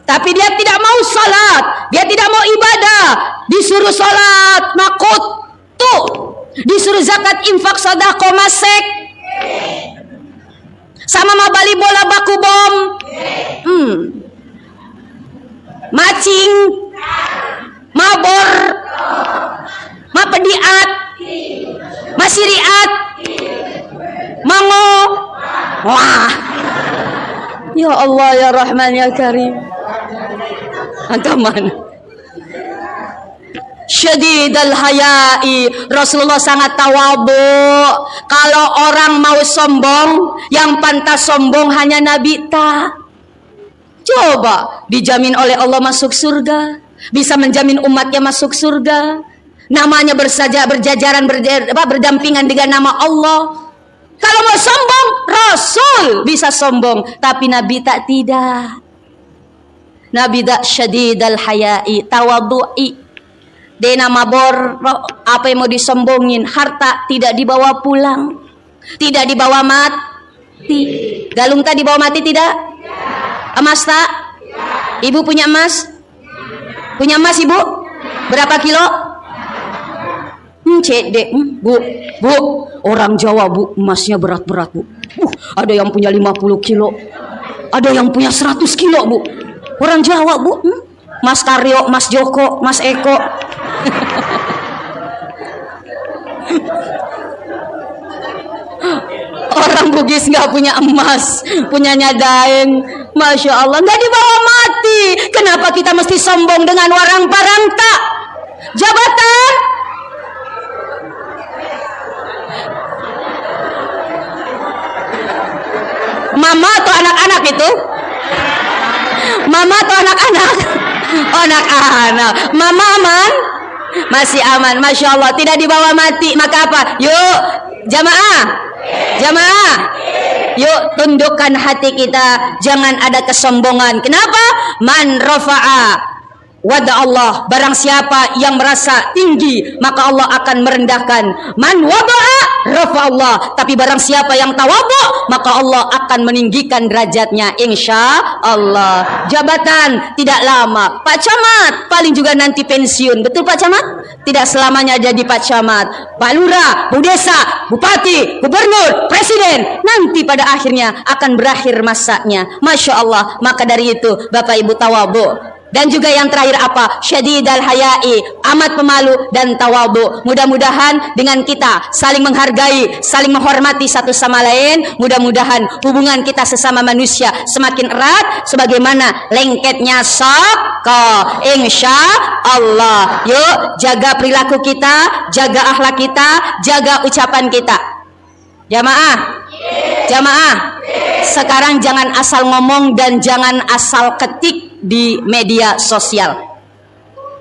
Tapi dia tidak mau salat, dia tidak mau ibadah. Disuruh salat, makut tuh. Disuruh zakat, infak, sedekah, masek. Sama mabali bola baku bom. Macing, mabor, mapediat, masiriat, mango. Wah. Ya Allah ya Rahman ya Karim. Angkaman. Syadidal hayai. Rasulullah sangat tawadhu. Kalau orang mau sombong, yang pantas sombong hanya Nabi ta. Coba dijamin oleh Allah masuk surga, bisa menjamin umatnya masuk surga. Namanya berjajaran berdampingan dengan nama Allah. Kalau mau sombong, Rasul bisa sombong, tapi Nabi tak tidak. Nabi tak syadidal hayai, tawadhu'i. Dena mabor, apa yang mau disombongin? Harta tidak dibawa pulang, tidak dibawa mati. Galung tak dibawa mati tidak? Emas tak? Ibu punya emas? Punya emas ibu? Berapa kilo? Cedek, bu, orang Jawa bu, emasnya berat-berat bu. Ada yang punya 50 kilo, ada yang punya 100 kilo bu. Orang Jawa bu, Mas Karyo, Mas Joko, Mas Eko. Orang Bugis nggak punya emas, punyanya daeng. Masya Allah, nggak dibawa mati. Kenapa kita mesti sombong dengan warang parangta? Jabatan? Mama atau anak-anak itu? Mama atau anak-anak? Oh, anak-anak. Mama aman? Masih aman. Masya Allah, tidak dibawa mati. Maka apa? Yuk, jamaah. Jamaah. Yuk, tundukkan hati kita. Jangan ada kesombongan. Kenapa? Man rafa'a wada Allah, barang siapa yang merasa tinggi maka Allah akan merendahkan. Man wada'a rafa Allah, tapi barang siapa yang tawadhu maka Allah akan meninggikan derajatnya insya Allah. Jabatan tidak lama. Pak Camat paling juga nanti pensiun. Betul Pak Camat? Tidak selamanya jadi Pak Camat. Pak Lurah, Bu Desa, Bupati, Gubernur, Presiden, nanti pada akhirnya akan berakhir masanya. Masya Allah. Maka dari itu Bapak Ibu tawadhu. Dan juga yang terakhir apa? Syadidal hayai, amat pemalu dan tawadhu. Mudah-mudahan dengan kita saling menghargai, saling menghormati satu sama lain, mudah-mudahan hubungan kita sesama manusia semakin erat sebagaimana lengketnya saka insya Allah. Yuk, jaga perilaku kita, jaga akhlak kita, jaga ucapan kita. Jamaah, jamaah. Sekarang jangan asal ngomong dan jangan asal ketik di media sosial.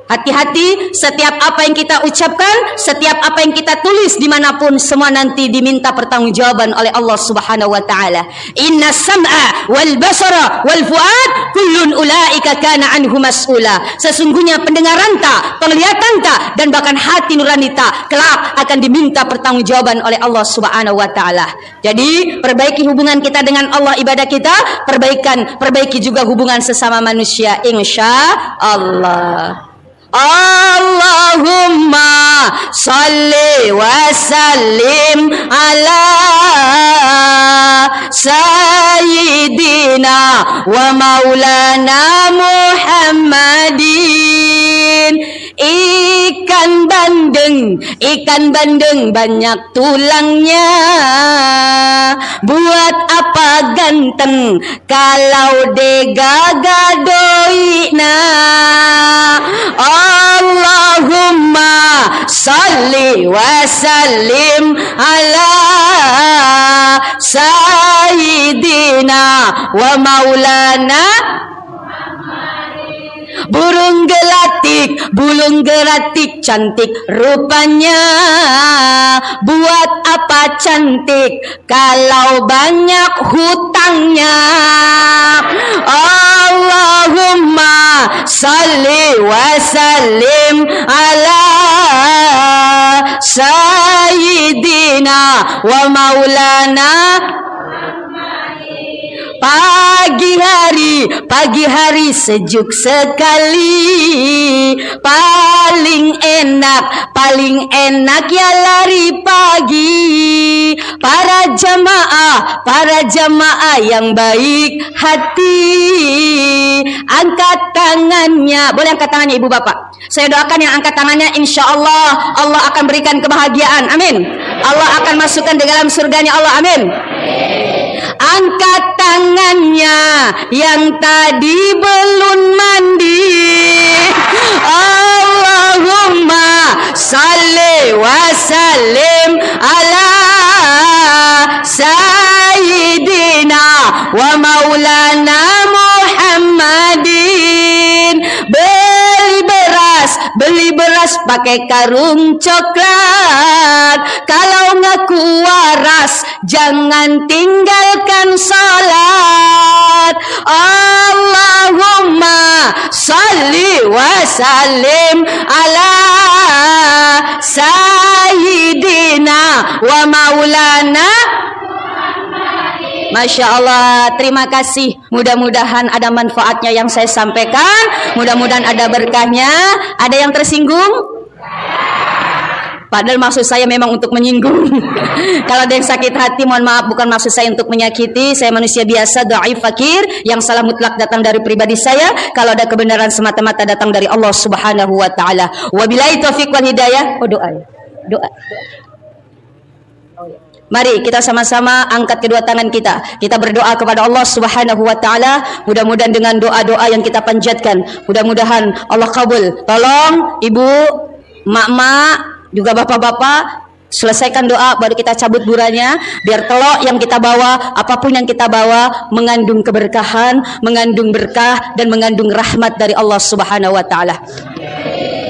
Hati-hati, setiap apa yang kita ucapkan, setiap apa yang kita tulis dimanapun, semua nanti diminta pertanggungjawaban oleh Allah Subhanahu wa Ta'ala. Inna sam'a wal basara wal fuad kullun ulaika kana anhu mas'ula. Sesungguhnya pendengaran ta, penglihatan ta, dan bahkan hati nurani ta kelak akan diminta pertanggungjawaban oleh Allah Subhanahu wa Ta'ala. Jadi perbaiki hubungan kita dengan Allah, ibadah kita, perbaiki juga hubungan sesama manusia insya Allah. Allahumma salli wa sallim ala sayyidina wa maulana Muhammadin. Ikan bandeng banyak tulangnya. Buat apa ganteng kalau degagadoina. Allahumma salli wa sallim ala sayyidina wa maulana. Burung gelatik cantik rupanya. Buat apa cantik kalau banyak hutangnya. Allahumma salli wa sallim ala sayyidina wa maulana. pagi hari sejuk sekali. Paling enak ya lari pagi. Para jamaah yang baik hati, angkat tangannya. Boleh angkat tangannya ibu bapak. Saya doakan yang angkat tangannya, insya Allah Allah akan berikan kebahagiaan. Amin. Allah akan masukkan di dalam surganya Allah. Amin. Angkat tangannya yang tadi belum mandi. Allahumma salli wa sallim ala sayyidina wa maulana Muhammadin. Beli beras pakai karung coklat. Kalau ngaku waras jangan tinggalkan salat. Allahumma salli wa sallim ala sayyidina wa maulana. Masya Allah, terima kasih. Mudah-mudahan ada manfaatnya yang saya sampaikan. Mudah-mudahan ada berkahnya. Ada yang tersinggung? Padahal maksud saya memang untuk menyinggung. Kalau ada yang sakit hati, mohon maaf, bukan maksud saya untuk menyakiti. Saya manusia biasa, dhaif, fakir. Yang salah mutlak datang dari pribadi saya. Kalau ada kebenaran semata-mata datang dari Allah Subhanahu wa taala. Wabillahi taufiq wal hidayah. Oh, doa. Doa. Mari kita sama-sama angkat kedua tangan kita. Kita berdoa kepada Allah Subhanahu wa taala. Mudah-mudahan dengan doa-doa yang kita panjatkan, mudah-mudahan Allah kabul. Tolong ibu, mak-mak, juga bapak-bapak, selesaikan doa baru kita cabut buranya, biar telok yang kita bawa, apapun yang kita bawa mengandung keberkahan, mengandung berkah dan mengandung rahmat dari Allah Subhanahu wa taala.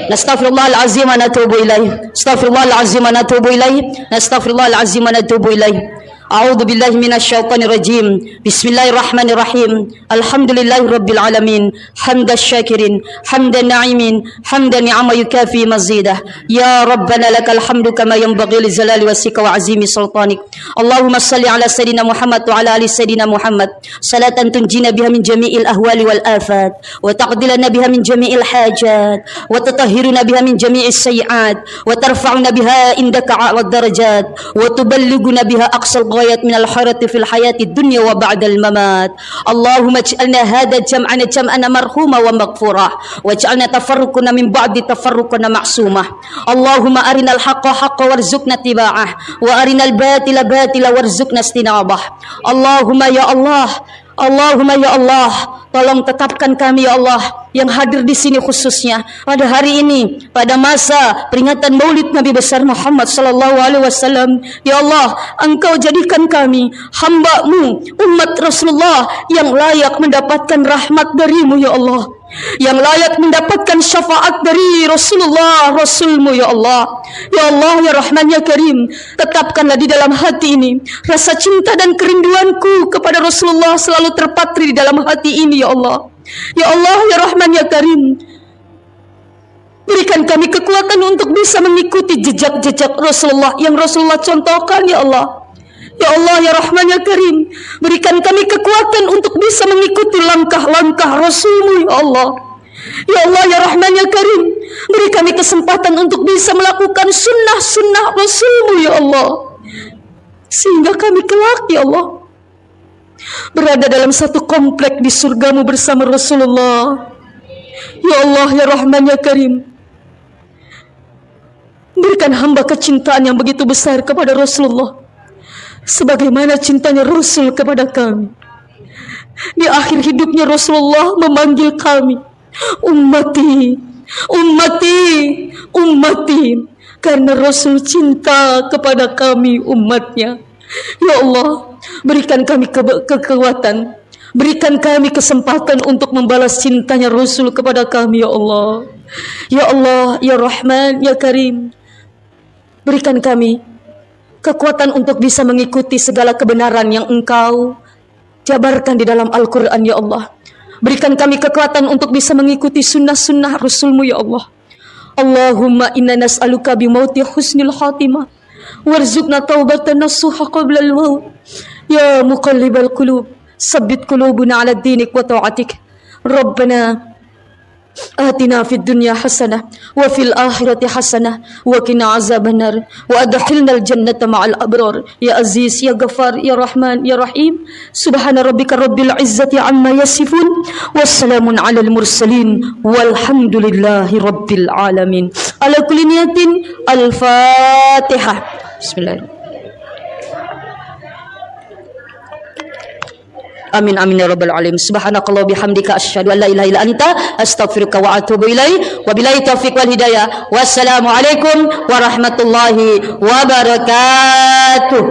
Nastaghfirullahalazim wa natubu ilaih. Astaghfirullahalazim wa natubu ilaih. Nastaghfirullahalazim wa natubu ilaih. A'udzu billahi minasyaitonir rajim. Bismillahirrahmanirrahim. Alhamdulillahirabbil alamin. Hamdas syakirin, hamdan na'imin, hamdan ni'ama yukafi mazidah. Ya Rabbana lakal hamdu kama yanbaghi li jalali wasika wa azimi sultanik. Allahumma salli ala sayidina Muhammad wa ala ali sayidina Muhammad. Salatan tunjina biha min jami'il ahwali wal afat wa taqdilana biha min jami'il hajat wa tatahhiruna biha min jami'is sayyi'at wa tarfa'una biha indaka a'la darajat wa tuballighuna biha aqsal ghayat minal khairati fil hayati dunya wa ba'dal mamat. Allahumma ij'alna hadha jam'ana jam'ana marhuma wa maghfurah waj'alna tafarruquna min ba'di tafarruquna ma'sumah. Allahumma arinal haqqa haqqa warzuqna tiba'ah wa arinal batila batila warzuqna istinabah. Allahumma ya Allah, Allahumma ya Allah, tolong tetapkan kami ya Allah yang hadir di sini khususnya pada hari ini, pada masa peringatan Maulid Nabi besar Muhammad sallallahu alaihi wasallam. Ya Allah, Engkau jadikan kami hamba-Mu, umat Rasulullah yang layak mendapatkan rahmat dari-Mu ya Allah, yang layak mendapatkan syafaat dari Rasulullah, Rasul-Mu ya Allah. Ya Allah, ya Rahman, ya Karim, tetapkanlah di dalam hati ini rasa cinta dan kerinduanku kepada Rasulullah selalu terpatri di dalam hati ini ya Allah. Ya Allah, ya Rahman, ya Karim, berikan kami kekuatan untuk bisa mengikuti jejak-jejak Rasulullah yang Rasulullah contohkan ya Allah. Ya Allah, ya Rahman, ya Karim, berikan kami kekuatan untuk bisa mengikuti langkah-langkah Rasul-Mu ya Allah. Ya Allah, ya Rahman, ya Karim, beri kami kesempatan untuk bisa melakukan sunnah-sunnah Rasul-Mu ya Allah, sehingga kami kelak ya Allah berada dalam satu komplek di surga-Mu bersama Rasulullah. Ya Allah, ya Rahman, ya Karim, berikan hamba kecintaan yang begitu besar kepada Rasulullah sebagaimana cintanya Rasul kepada kami. Di akhir hidupnya Rasulullah memanggil kami, ummati, ummati, ummati, karena Rasul cinta kepada kami umatnya. Ya Allah, berikan kami kekuatan, berikan kami kesempatan untuk membalas cintanya Rasul kepada kami ya Allah. Ya Allah, ya Rahman, ya Karim, berikan kami kekuatan untuk bisa mengikuti segala kebenaran yang Engkau jabarkan di dalam Al-Quran ya Allah. Berikan kami kekuatan untuk bisa mengikuti sunnah-sunnah Rasul-Mu ya Allah. Allahumma inna nas'aluka bimauti husnil khatimah warzuqna taubatan nasuha qabla al-maut. Ya muqallibal qulub ثبت قلوبنا على دينك وطاعتك. ربنا آتنا في الدنيا حسنة وفي الآخرة حسنة وقنا عذاب النار وأدخلنا الجنة مع الأبرار يا عزيز يا غفار يا رحمن يا رحيم. سبحان ربك رب العزة عما يصفون والسلام على المرسلين والحمد لله رب العالمين. على كل نية الفاتحة. بسم الله. Amin amin ya rabbal alamin. Subhanakallah bihamdika asyhadu an la ilaha illa anta astaghfiruka wa atubu ilaik. Wabillahi taufiq wal hidayah. Wassalamu alaikum warahmatullahi wabarakatuh.